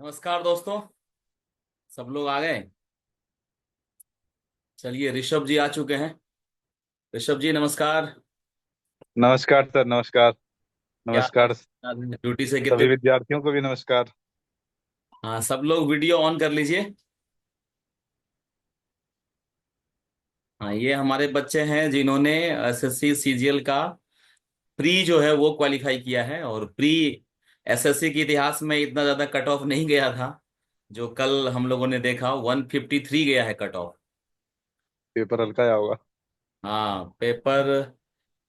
नमस्कार दोस्तों। सब लोग आ गए। चलिए, ऋषभ जी आ चुके हैं। ऋषभ जी नमस्कार। नमस्कार सर। नमस्कार। क्या हाल नमस्कार चाल है? ड्यूटी से कितने? सभी विद्यार्थियों को भी नमस्कार। हाँ, सब लोग वीडियो ऑन कर लीजिए। हाँ, ये हमारे बच्चे हैं जिन्होंने एसएससी सीजीएल का प्री जो है वो क्वालिफाई किया है। और प्री एसएससी के इतिहास में इतना ज्यादा कट ऑफ नहीं गया था। जो कल हम लोगों ने देखा 153 गया है कट ऑफ। पेपर हल्का आया होगा। हाँ, पेपर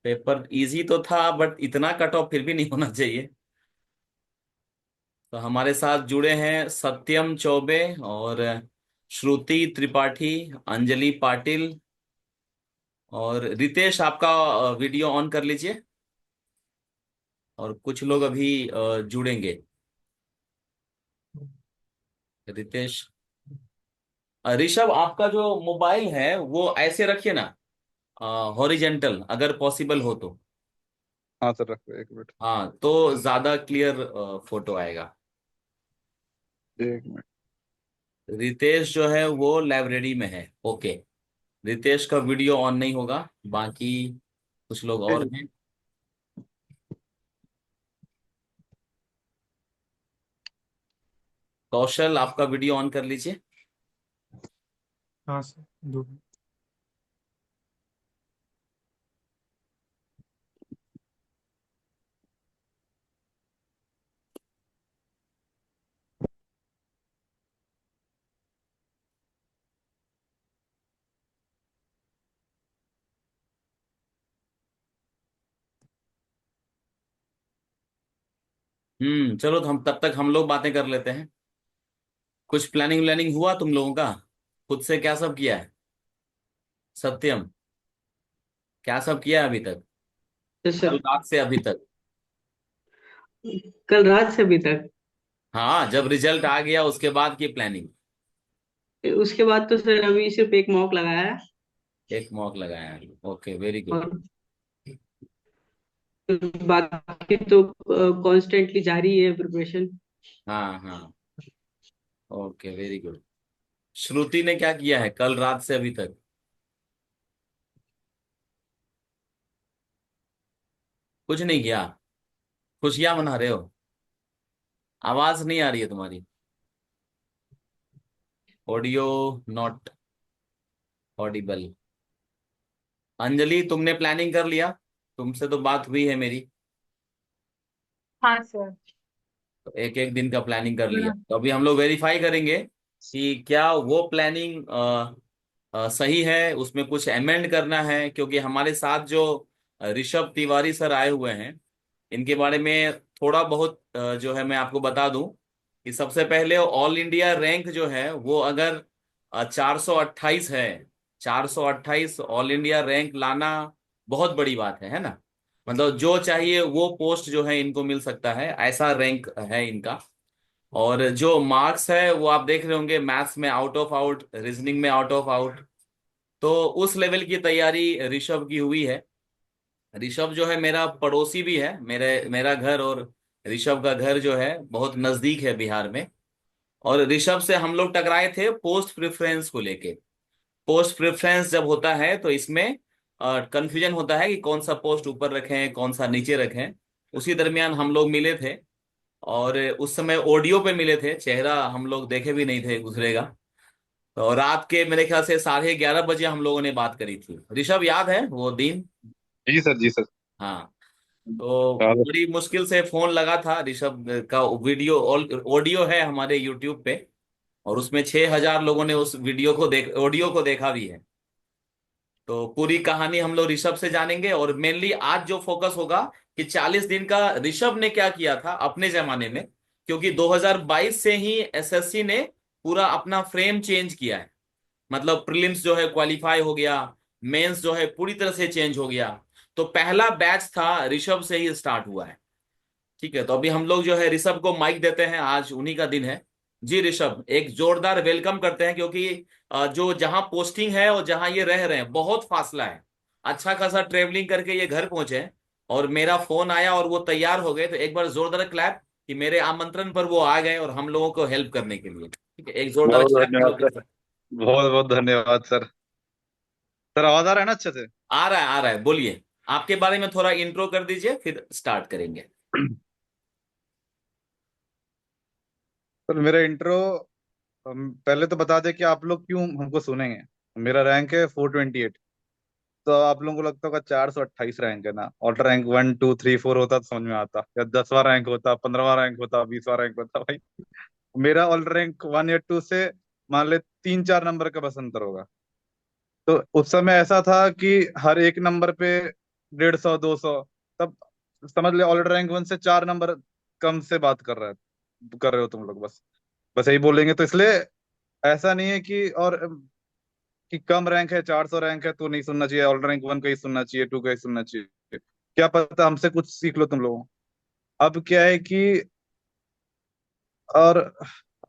पेपर इजी तो था बट इतना कट ऑफ फिर भी नहीं होना चाहिए। तो हमारे साथ जुड़े हैं सत्यम चौबे और श्रुति त्रिपाठी, अंजलि पाटिल और रितेश। आपका वीडियो ऑन कर लीजिए। और कुछ लोग अभी जुड़ेंगे। रितेश, ऋषभ, आपका जो मोबाइल है वो ऐसे रखिए ना, हॉरिजेंटल अगर पॉसिबल हो तो। हाँ सर, रखो एक मिनट। हाँ, तो ज्यादा क्लियर फोटो आएगा। एक मिनट। रितेश जो है वो लाइब्रेरी में है। ओके, रितेश का वीडियो ऑन नहीं होगा। बाकी कुछ लोग और हैं। कौशल, आपका वीडियो ऑन कर लीजिए। हाँ सर, दो। चलो, तो हम तब तक हम लोग बातें कर लेते हैं। कुछ प्लानिंग व्लानिंग हुआ तुम लोगों का? खुद से क्या सब किया है? सत्यम, क्या सब किया है अभी तक? तो कल सर, रात से अभी तक? कल रात से अभी तक। हाँ, जब रिजल्ट आ गया उसके बाद की प्लानिंग। उसके बाद तो सर अभी सिर्फ एक मॉक लगाया है। एक मॉक लगाया है। Okay, very good. और बाकी तो कॉन्स्टेंटली जारी है प्रिपरेशन। हाँ हाँ, ओके, वेरी गुड। श्रुति ने क्या किया है कल रात से अभी तक? कुछ नहीं किया? खुशियां मना रहे हो? आवाज नहीं आ रही है तुम्हारी। Audio not Audible. अंजलि, तुमने प्लानिंग कर लिया? तुमसे तो बात हुई है मेरी। हाँ सर। तो एक एक दिन का प्लानिंग कर लिया, बना। तो अभी हम लोग वेरीफाई करेंगे कि क्या वो प्लानिंग सही है, उसमें कुछ अमेंड करना है। क्योंकि हमारे साथ जो ऋषभ तिवारी सर आए हुए हैं, इनके बारे में थोड़ा बहुत जो है मैं आपको बता दूं कि सबसे पहले ऑल इंडिया रैंक जो है वो अगर 428 है। 428 ऑल इंडिया रैंक लाना बहुत बड़ी बात है ना। मतलब जो चाहिए वो पोस्ट जो है इनको मिल सकता है, ऐसा रैंक है इनका। और जो मार्क्स है वो आप देख रहे होंगे, मैथ्स में आउट ऑफ आउट, रीजनिंग में आउट ऑफ आउट। तो उस लेवल की तैयारी ऋषभ की हुई है। ऋषभ जो है मेरा पड़ोसी भी है। मेरा घर और ऋषभ का घर जो है बहुत नजदीक है बिहार में। और ऋषभ से हम लोग टकराए थे पोस्ट प्रेफरेंस को लेके। पोस्ट प्रेफरेंस जब होता है तो इसमें कंफ्यूजन होता है कि कौन सा पोस्ट ऊपर रखें कौन सा नीचे रखें। उसी दरमियान हम लोग मिले थे। और उस समय ऑडियो पे मिले थे, चेहरा हम लोग देखे भी नहीं थे एक दूसरे का। तो रात के मेरे ख्याल से 11:30 बजे हम लोगों ने बात करी थी। ऋषभ, याद है वो दिन? जी सर, जी सर। हाँ। तो हाँ, बड़ी मुश्किल से फोन लगा था ऋषभ का। वीडियो ऑडियो है हमारे यूट्यूब पे। और उसमें 6,000 लोगों ने उस वीडियो को ऑडियो को देखा भी है। तो पूरी कहानी हम लोग ऋषभ से जानेंगे। और मेनली आज जो फोकस होगा कि 40 दिन का ऋषभ ने क्या किया था अपने जमाने में। क्योंकि 2022 से ही एसएससी ने पूरा अपना फ्रेम चेंज किया है। मतलब प्रीलिम्स जो है क्वालिफाई हो गया, मेंस जो है पूरी तरह से चेंज हो गया। तो पहला बैच था ऋषभ से ही स्टार्ट हुआ है। ठीक है, तो अभी हम लोग जो है ऋषभ को माइक देते हैं, आज उन्हीं का दिन है। जी ऋषभ, एक जोरदार वेलकम करते हैं। क्योंकि जो जहां पोस्टिंग है और जहां ये रह रहे हैं बहुत फासला है। अच्छा खासा ट्रेवलिंग करके ये घर पहुंचे। और मेरा फोन आया और वो तैयार हो गए। तो एक बार जोरदार क्लैप कि मेरे आमंत्रण पर वो आ गए और हम लोगों को हेल्प करने के लिए। ठीक है, एक जोरदार बहुत क्लैप हम धन्यवाद लोग सर। बहुत बहुत धन्यवाद सर। सर आवाज आ रहा है ना अच्छे से? आ रहा है, आ रहा है, बोलिए। आपके बारे में थोड़ा इंट्रो कर दीजिए, फिर स्टार्ट करेंगे। सर मेरा इंट्रो, पहले तो बता दें कि आप लोग क्यों हमको सुनेंगे। मेरा रैंक है 428। तो आप लोगों को लगता होगा 428 रैंक है ना, और रैंक 1 2 3 4 होता तो समझ में आता, या 10वां रैंक होता, 15वां रैंक होता, 20वां रैंक होता भाई। मेरा ऑल रैंक 1 या 2 से मान ले 3 4 नंबर का बस अंतर होगा। तो उस समय ऐसा था कि हर एक नंबर पे 150 200, तब समझ ले ऑल रैंक 1 से 4 नंबर कम से बात कर रहे हो तुम लोग। बस बस यही बोलेंगे। तो इसलिए ऐसा नहीं है कि और कि कम रैंक है, 400 रैंक है तो नहीं सुनना चाहिए, ऑल रैंक 1 का ही सुनना चाहिए, 2 का ही सुनना चाहिए। क्या पता हमसे कुछ सीख लो तुम लोग। अब क्या है कि और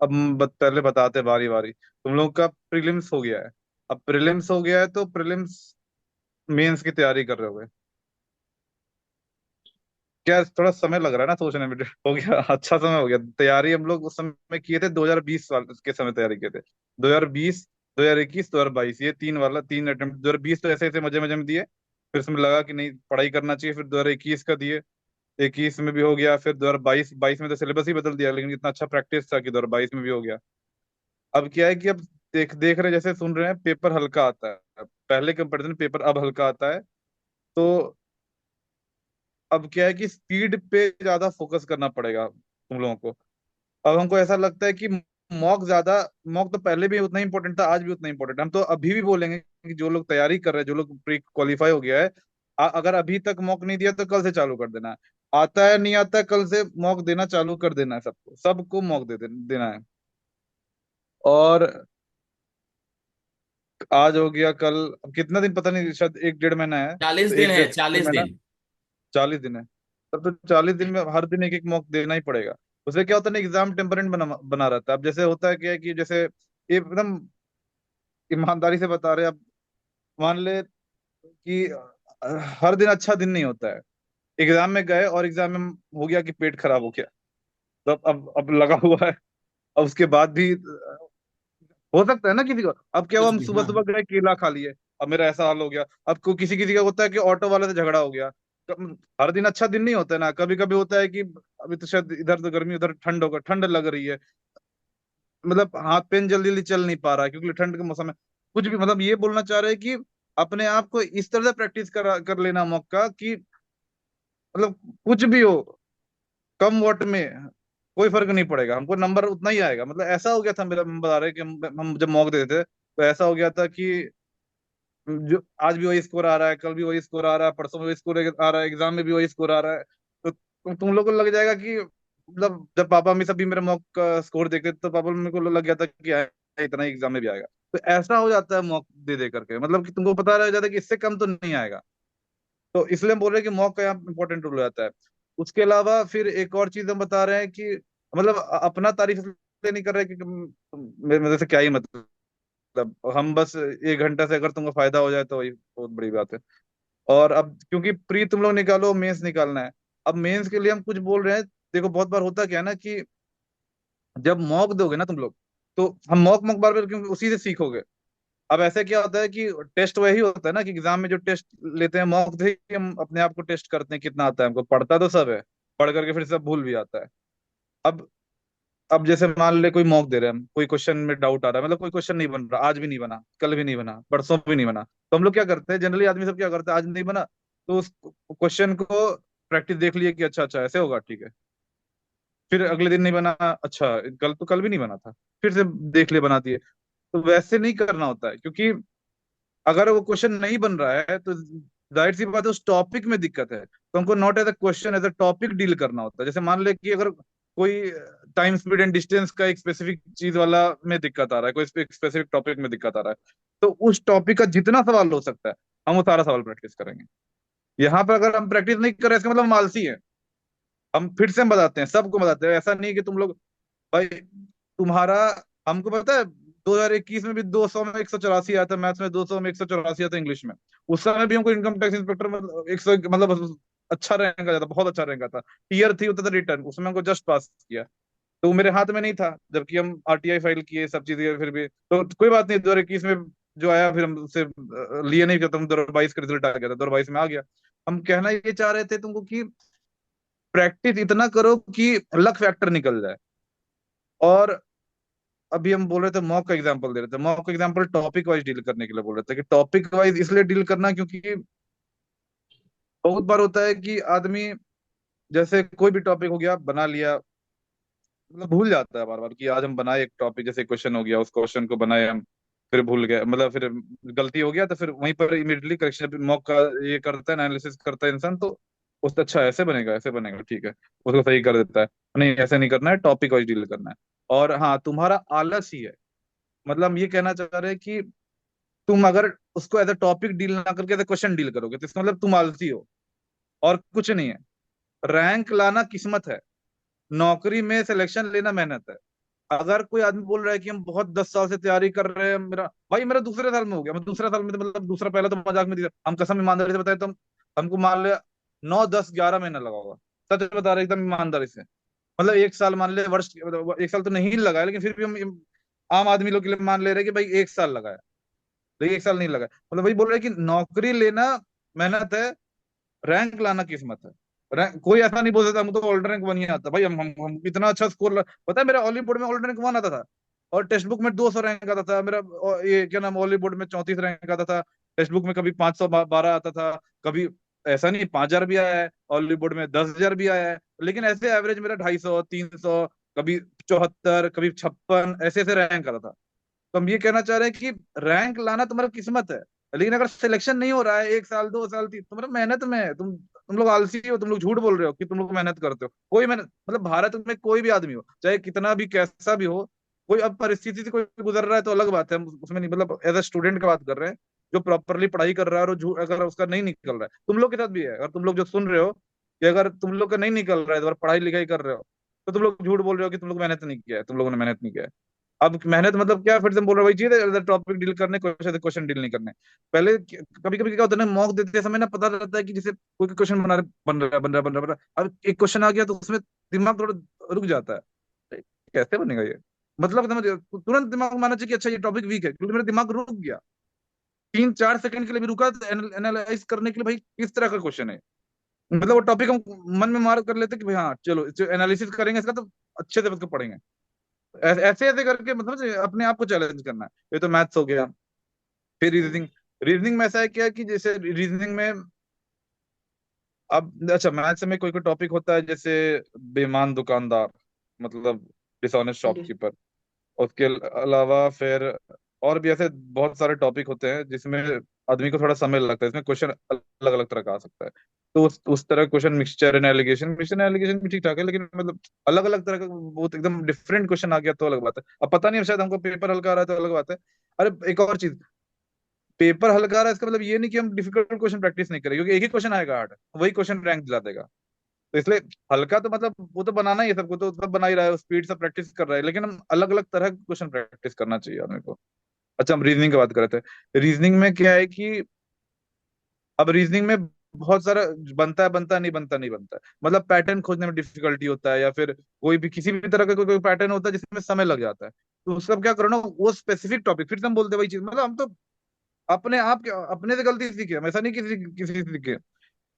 अब पहले बताते बारी बारी। तुम लोग का प्रीलिम्स हो गया है। अब प्रीलिम्स हो गया है तो प्रीलिम्स मेंस की तैयारी कर रहे हो। क्या थोड़ा समय लग रहा है ना सोचने में? हो गया अच्छा समय हो गया। तैयारी हम लोग उस समय किए थे, 2020 साल के समय तैयारी किए थे। 2020, 2021, 2022, ये तीन अटेम्प्ट। 2020 तो ऐसे ऐसे मजे मजे में दिए, फिर उसमें लगा कि नहीं पढ़ाई करना चाहिए, फिर 2021 का दिए। 21 में भी हो गया, फिर 2022, 22 में तो सिलेबस ही बदल दिया, लेकिन इतना अच्छा प्रैक्टिस था कि 2022 में भी हो गया। अब क्या है कि अब देख देख रहे, जैसे सुन रहे हैं पेपर हल्का आता है, पहले कंपेरिजन पेपर अब हल्का आता है। तो अब क्या है कि स्पीड पे ज्यादा फोकस करना पड़ेगा तुम लोगों को। अब हमको ऐसा लगता है कि मॉक ज्यादा, मॉक तो पहले भी उतना ही इंपॉर्टेंट था, आज भी उतना ही इंपॉर्टेंट है। हम तो अभी भी बोलेंगे कि जो लोग तैयारी कर रहे हैं, जो लोग प्री क्वालिफाई हो गया है, अगर अभी तक मॉक नहीं दिया तो कल से चालू कर देना है। आता है नहीं आता है, कल से मॉक देना चालू कर देना है। सबको सबको मॉक देना है। और आज हो गया, कल अब कितना दिन पता नहीं, शायद 1 1.5 महीना है। चालीस तो दिन एक है, डेढ़ डेढ़ 40 दिन। महीना 40 दिन है। तब तो 40 दिन में हर दिन एक एक मॉक देना ही पड़ेगा। उससे क्या होता है ना, एग्जाम टेम्परेंट बना रहता है। अब जैसे होता है क्या है कि जैसे एकदम ईमानदारी से बता रहे हैं, अब मान ले कि हर दिन अच्छा दिन नहीं होता है। एग्जाम में गए और एग्जाम में हो गया कि पेट खराब हो गया, तो अब लगा हुआ है। अब उसके बाद भी हो सकता है ना किसी को। अब क्या हुआ, कुछ हम भी, सुबह हाँ सुबह हाँ। गए केला खा लिए, अब मेरा ऐसा हाल हो गया। अब को किसी किसी का होता है कि ऑटो वाले से झगड़ा हो गया। हर दिन अच्छा दिन नहीं होता है ना, कभी कभी होता है कि अभी तो शायद इधर तो गर्मी, उधर ठंड होगा, ठंड लग रही है, मतलब हाथ पेन जल्दी जल्दी चल नहीं पा रहा है क्योंकि ठंड के मौसम में। कुछ भी मतलब ये बोलना चाह रहे हैं कि अपने आप को इस तरह से प्रैक्टिस कर लेना मौका कि मतलब कुछ भी हो, कम वॉट में कोई फर्क नहीं पड़ेगा, हमको नंबर उतना ही आएगा। मतलब ऐसा हो गया था मेरा, हम बता रहे हैं कि हम जब मॉक देते थे तो ऐसा हो गया था कि जो आज भी वही स्कोर आ रहा है, कल भी वही स्कोर आ रहा है, परसों में वही स्कोर आ रहा है, एग्जाम में भी वही स्कोर आ रहा है। तो तुम लोग को लग जाएगा कि मतलब जब पापा मम्मी सभी मेरे मॉक का स्कोर देखते तो पापा मम्मी को लग गया था कि इतना ही एग्जाम में भी आएगा। तो ऐसा हो जाता है मॉक दे दे करके, मतलब कि तुमको पता लग जाता है कि इससे कम तो नहीं आएगा। तो इसलिए हम बोल रहे हैं कि मॉक का यहाँ इंपॉर्टेंट रोल हो जाता है। उसके अलावा फिर एक और चीज हम बता रहे हैं कि मतलब अपना तारीफ इसलिए नहीं कर रहे कि मेरे मेरे से क्या ही मतलब, हम बस 1 घंटा से अगर तुमको फायदा हो जाए तो वही बहुत बड़ी बात है। और अब क्योंकि प्री तुम लोग निकालो, मेंस निकालना है। अब मेंस के लिए हम कुछ बोल रहे हैं। देखो बहुत बार होता क्या है ना कि जब मॉक दोगे ना तुम लोग, तो हम मॉक मॉक बार बार क्योंकि उसी से सीखोगे। अब ऐसे क्या होता है कि टेस्ट वही होता है ना कि एग्जाम में जो टेस्ट लेते हैं मॉक दे के हम अपने आप को टेस्ट करते हैं कितना आता है हमको। पढ़ता तो सब है, पढ़ करके फिर सब भूल भी आता है। अब अब जैसे मान ले कोई मॉक दे रहे हैं हम, कोई क्वेश्चन में डाउट आ रहा है, मतलब कोई क्वेश्चन नहीं बन रहा, आज भी नहीं बना, कल भी नहीं बना, परसों भी नहीं बना, तो हम लोग क्या करते हैं, जनरली आदमी सब क्या करते हैं, आज नहीं बना तो उस क्वेश्चन को प्रैक्टिस देख लिए कि अच्छा अच्छा ऐसे होगा, ठीक है। फिर अगले दिन नहीं बना, अच्छा कल तो कल भी नहीं बना था, फिर से देख लिए बना दिए। तो वैसे नहीं करना होता है, क्योंकि अगर वो क्वेश्चन नहीं बन रहा है तो जाहिर सी बात है उस टॉपिक में दिक्कत है। तो हमको not as a question, as a topic deal करना होता है। जैसे मान ले कि अगर कोई टाइम स्पीड एंड डिस्टेंस का एक स्पेसिफिक चीज वाला में दिक्कत आ रहा है, कोई स्पेसिफिक टॉपिक में दिक्कत आ रहा है, तो उस टॉपिक का जितना सवाल हो सकता है हम वो सारा सवाल प्रैक्टिस करेंगे। यहाँ पर अगर हम प्रैक्टिस नहीं कर रहे इसका मतलब हम आलसी है। हम फिर से हम बताते हैं, सबको बताते हैं, ऐसा नहीं कि तुम लोग भाई तुम्हारा, हमको पता है 2021 में भी 200 में 184 आया था, मैथ्स में 200 में 184 आया था, इंग्लिश में। उस समय भी हमको इनकम टैक्स इंस्पेक्टर मतलब 100 मतलब अच्छा रैंक आ जाता, बहुत अच्छा रैंक आता। टीयर 3 होता था रिटर्न, उसमें हमको जस्ट पास किया, तो वो मेरे हाथ में नहीं था, जबकि हम आरटीआई फाइल किए, सब चीजें, फिर भी तो कोई बात नहीं। 2021 में जो आया, फिर हम उससे लिए नहीं, खत्म 2022 का रिजल्ट आ गया था, 2022 में आ गया। हम कहना ये चाह रहे थे तुमको कि प्रैक्टिस इतना करो कि लक फैक्टर निकल जाए। और अभी हम बोल रहे थे मॉक का एग्जांपल दे रहे थे, मॉक का एग्जांपल टॉपिक वाइज डील करने के लिए बोल रहे थे, कि टॉपिक वाइज इसलिए डील करना क्योंकि बहुत बार होता है कि आदमी जैसे कोई भी टॉपिक हो गया बना लिया, मतलब भूल जाता है बार बार कि आज हम बनाए एक टॉपिक, जैसे क्वेश्चन हो गया, उस क्वेश्चन को बनाए हम, फिर भूल गए, मतलब फिर गलती हो गया तो फिर वहीं पर इमीडिएटली करेक्शन मॉक का ये करता है, एनालिसिस करता है इंसान, तो उससे अच्छा ऐसे बनेगा, ऐसे बनेगा, ठीक है, उसको सही कर देता है। नहीं, ऐसे नहीं करना है, टॉपिक वाइज डील करना है। और हाँ, तुम्हारा आलस ही है, मतलब हम ये कहना चाह रहे हैं कि तुम अगर उसको एज अ टॉपिक डील ना करके एज अ क्वेश्चन डील करोगे, तो इसका मतलब तुम आलसी हो, और कुछ नहीं है। रैंक लाना किस्मत है, नौकरी में सिलेक्शन लेना मेहनत है। अगर कोई आदमी बोल रहा है कि हम बहुत 10 साल से तैयारी कर रहे हैं, मेरा भाई मेरा दूसरे साल में हो गया, मैं दूसरा साल में तो मतलब दूसरा, पहला तो मजाक में दिया, हम कसम ईमानदारी से बताए तो हमको मान लिया 9 10 11 महीना लगा होगा, सच बता रहे एकदम ईमानदारी से। मतलब एक साल मान ले, वर्ष मतलब एक साल तो नहीं लगा है, लेकिन फिर भी हम आम आदमी लोग के लिए मान ले रहे हैं कि भाई एक साल लगा है, तो एक साल नहीं लगा है। मतलब वही बोल रहे हैं कि नौकरी लेना मेहनत है, रैंक लाना किस्मत है। रैंक कोई ऐसा नहीं बोल सकता हमको तो ऑल रैंक 1 ही आता भाई, हम इतना अच्छा स्कोर, पता है मेरा ऑल बोर्ड में ऑल रैंक 1 आता था, और टेक्स्ट बुक में 200 रैंक आता था मेरा। ये क्या नाम, ऑल बोर्ड में 34 रैंक आता था, टेक्स्ट बुक में कभी 512 आता था, कभी ऐसा नहीं 5000 भी आया है, ऑल बोर्ड में 10,000 भी आया है, लेकिन ऐसे एवरेज मेरा 250 300, कभी 74, कभी 56, ऐसे ऐसे रैंक आता था। तो हम ये कहना चाह रहे हैं कि रैंक लाना तुम्हारा किस्मत है, लेकिन अगर सिलेक्शन नहीं हो रहा है, 1 साल 2 साल 3, तुम्हारा मेहनत में है, तुम लोग आलसी हो, तुम लोग झूठ बोल रहे हो कि तुम लोग मेहनत करते हो, कोई मेहनत, मतलब भारत में कोई भी आदमी हो, चाहे कितना भी कैसा भी हो, कोई अब परिस्थिति से कोई गुजर रहा है तो अलग बात है, हम उसमें नहीं, मतलब एज अ स्टूडेंट की बात कर रहे हैं, जो प्रॉपरली पढ़ाई कर रहा है, और अगर उसका नहीं निकल रहा है, तुम लोग के साथ भी है, अगर तुम लोग जो सुन रहे हो कि अगर तुम लोग का नहीं निकल रहा है, तो पढ़ाई लिखाई कर रहे हो, तो तुम लोग झूठ बोल रहे हो कि तुम लोग मेहनत नहीं किया है, तुम लोगों ने मेहनत नहीं किया है। अब मेहनत मतलब क्या, फिर से हम बोल रहे हैं वही चीज है, टॉपिक डील करने, क्वेश्चन क्वेश्चन डील नहीं करने। पहले कभी कभी क्या होता है ना, मॉक देते समय ना पता रहता है कि जैसे कोई क्वेश्चन बन रहा है, अब एक क्वेश्चन आ गया तो उसमें दिमाग थोड़ा रुक जाता है, कैसे बनेगा ये, मतलब समझ, तुरंत दिमाग मानना चाहिए कि अच्छा ये टॉपिक वीक है, क्योंकि मेरा दिमाग रुक गया, 3 4 सेकंड के लिए भी रुका, तो एनालाइज करने के लिए भाई किस तरह का क्वेश्चन है, मतलब वो टॉपिक हम मन में मार कर लेते कि भाई हाँ चलो एनालिसिस करेंगे इसका, तो अच्छे से उसको पढ़ेंगे। ऐसे ऐसे करके मतलब से अपने आप को चैलेंज करना है। ये तो मैथ्स हो गया। फिर रीजनिंग, रीजनिंग में ऐसा है क्या कि जैसे रीजनिंग में, अब अच्छा मैथ्स में कोई कोई टॉपिक होता है, जैसे बेईमान दुकानदार, मतलब डिसऑनेस्ट शॉपकीपर, उसके अलावा फिर और भी ऐसे बहुत सारे टॉपिक होते हैं जिसमें आदमी को थोड़ा समय लगता है, इसमें क्वेश्चन अलग अलग तरह का आ सकता है। तो उस तरह क्वेश्चन, मिक्सचर एंड एलिगेशन भी ठीक ठाक है, लेकिन मतलब अलग अलग तरह का बहुत एकदम डिफरेंट क्वेश्चन आ गया तो अलग बात है। अब पता नहीं, अब शायद हमको पेपर हल्का आ रहा है तो अलग बात है। अरे एक और चीज, पेपर हल्का आ रहा है इसका मतलब ये नहीं कि हम डिफिकल्ट क्वेश्चन प्रैक्टिस नहीं करेंगे, क्योंकि एक ही क्वेश्चन आएगा हार्ड, वही क्वेश्चन रैंक दिला देगा। तो इसलिए हल्का तो मतलब वो तो बनाना ही है, सबको तो सब बना ही रहा है, स्पीड से प्रैक्टिस कर रहा है, लेकिन हम अलग अलग तरह के क्वेश्चन प्रैक्टिस करना चाहिए आदमी को। अच्छा, हम रीजनिंग की बात कर रहे थे, रीजनिंग में क्या है कि अब रीजनिंग में बहुत सारा बनता है, बनता नहीं, बनता नहीं, बनता है, मतलब पैटर्न खोजने में डिफिकल्टी होता है, या फिर कोई भी किसी भी तरह का कोई पैटर्न होता है जिसमें समय लग जाता है, तो उसका क्या करो ना, वो स्पेसिफिक टॉपिक, फिर से हम बोलते हैं वही चीज, मतलब हम तो अपने आप अपने से गलती सीखे, हम ऐसा नहीं किसी किसी से सीखे।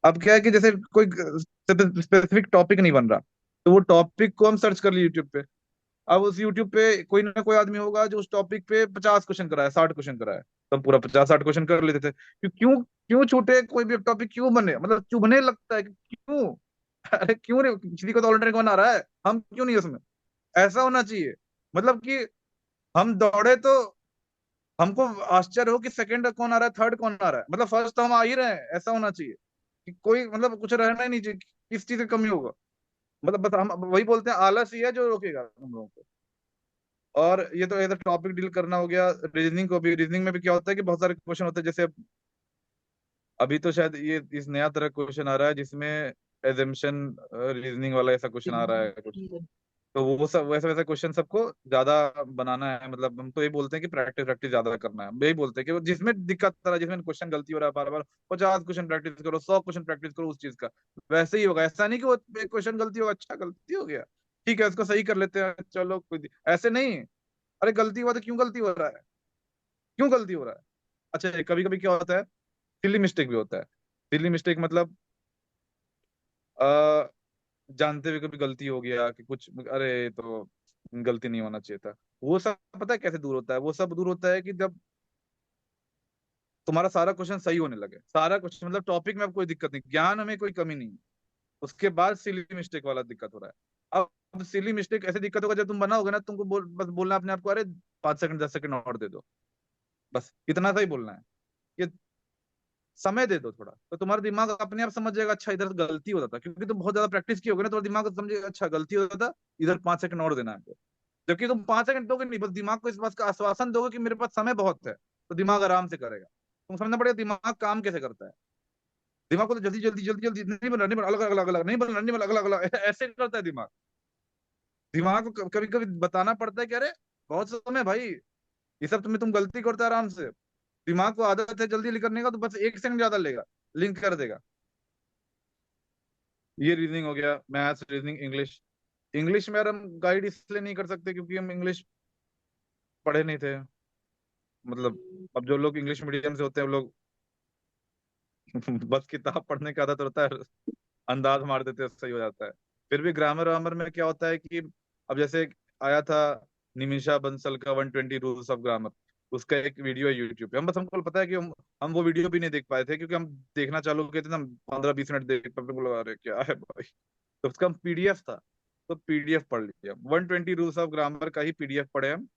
अब क्या है कि जैसे कोई स्पेसिफिक टॉपिक नहीं बन रहा, तो वो टॉपिक को हम सर्च कर लिए यूट्यूब पे। अब उस यूट्यूब पे कोई ना कोई आदमी होगा जो उस टॉपिक पे 50 क्वेश्चन कराया, 60 क्वेश्चन कराया, तो हम पूरा 50 60 क्वेश्चन कर लेते थे। क्यों क्यों छूटे, कोई भी टॉपिक क्यों बने, मतलब चुभने लगता है कि क्यों अरे क्यों रे, किसी को तो ऑलरेडी बना रहा है, हम क्यों नहीं उसमें, ऐसा होना चाहिए। मतलब कि हम दौड़े तो हमको आश्चर्य हो कि सेकंड कौन आ रहा है, थर्ड कौन आ रहा है, मतलब फर्स्ट तो हम आ ही रहे हैं, ऐसा होना चाहिए कि कोई मतलब कुछ रहना ही नहीं चाहिए, किस चीज की कमी होगा। मतलब बस हम वही बोलते हैं, आलस ही है जो रोकेगा हम लोगों को। और ये तो ऐसा टॉपिक डील करना हो गया। रीजनिंग को भी, रीजनिंग में भी क्या होता है कि बहुत सारे क्वेश्चन होते हैं, जैसे अभी तो शायद ये इस नया तरह क्वेश्चन आ रहा है जिसमें एजम्पशन रीजनिंग वाला ऐसा क्वेश्चन आ रहा है कुछ, तो वो सब वैसे वैसे क्वेश्चन सबको ज्यादा बनाना है। मतलब हम तो ये बोलते हैं कि प्रैक्टिस प्रैक्टिस ज्यादा करना है। हम यही बोलते हैं कि वो जिसमें दिक्कत आ रहा है, जिसमें क्वेश्चन गलती हो रहा है बार बार, 50 क्वेश्चन प्रैक्टिस करो, 100 क्वेश्चन प्रैक्टिस करो उस चीज का। वैसे ही होगा। ऐसा नहीं कि वो एक क्वेश्चन गलती होगा, अच्छा गलती हो गया, ठीक है इसको सही कर लेते हैं, चलो ऐसे नहीं। अरे गलती हुआ तो क्यों गलती हो रहा है, क्यों गलती हो रहा है। अच्छा कभी कभी क्या होता है, सिली मिस्टेक भी होता है। सिली मिस्टेक मतलब आ, जानते हुए कभी गलती हो गया कि कुछ, अरे तो गलती नहीं होना चाहिए था। वो सब पता है कैसे दूर होता है, वो सब दूर होता है कि जब तुम्हारा सारा क्वेश्चन सही होने लगे, सारा क्वेश्चन मतलब टॉपिक में अब कोई दिक्कत नहीं, ज्ञान में कोई कमी नहीं है, उसके बाद सिली मिस्टेक वाला दिक्कत हो रहा है। अब सिली मिस्टेक ऐसे दिक्कत होगा जब तुम बनाओगे ना, तुमको बस बोलना अपने आप को, अरे 5 सेकंड 10 सेकंड और दे दो, बस इतना सा ही बोलना है। ये समय दे दो थोड़ा, तो तुम्हारा दिमाग अपने आप समझ जाएगा, अच्छा इधर गलती होता था, क्योंकि तुम बहुत ज्यादा प्रैक्टिस की होगी ना, तो दिमाग समझेगा अच्छा गलती होता था, इधर 5 सेकंड और देना है हमको। जबकि तुम 5 सेकंड दोगे नहीं, बस दिमाग को इस बात का आश्वासन दोगे कि मेरे पास समय बहुत है, तो दिमाग आराम से करेगा। तुम समझना पड़ेगा दिमाग काम कैसे करता है। दिमाग को तो जल्दी जल्दी जल्दी जल्दी नहीं बन रहा, नहीं बन रहा, अलग अलग अलग नहीं बन रहा, नहीं बन रहा, अलग अलग ऐसे करता है दिमाग। दिमाग को कभी कभी बताना पड़ता है कि अरे बहुत समय भाई, ये सब तुम्हें तुम गलती करते हो आराम से। दिमाग को आदत है जल्दी करने का, तो बस 1 सेकंड ज्यादा लेगा, लिंक कर देगा। ये रीजनिंग हो गया, मैथ्स, रीजनिंग, इंग्लिश। इंग्लिश में यार हम गाइड इसलिए नहीं कर सकते क्योंकि हम इंग्लिश पढ़े नहीं थे। मतलब अब जो लोग इंग्लिश मीडियम से होते हैं वो लोग बस किताब पढ़ने का आदत होता है, अंदाज मार देते हैं, सही हो जाता है। फिर भी ग्रामर वामर में क्या होता है कि अब जैसे आया था निमिषा बंसल का 120 रूल्स ऑफ ग्रामर, उसका एक वीडियो है यूट्यूब पे। हम बस हमको पता है कि हम वो वीडियो भी नहीं देख पाए थे, क्योंकि हम देखना चालू किए थे ना, 15-20 मिनट देख पाए, बोला अरे क्या है भाई। तो उसका पीडीएफ था, तो पीडीएफ पढ़ लिया, 120 रूल्स ऑफ ग्रामर का ही पीडीएफ पढ़े हम,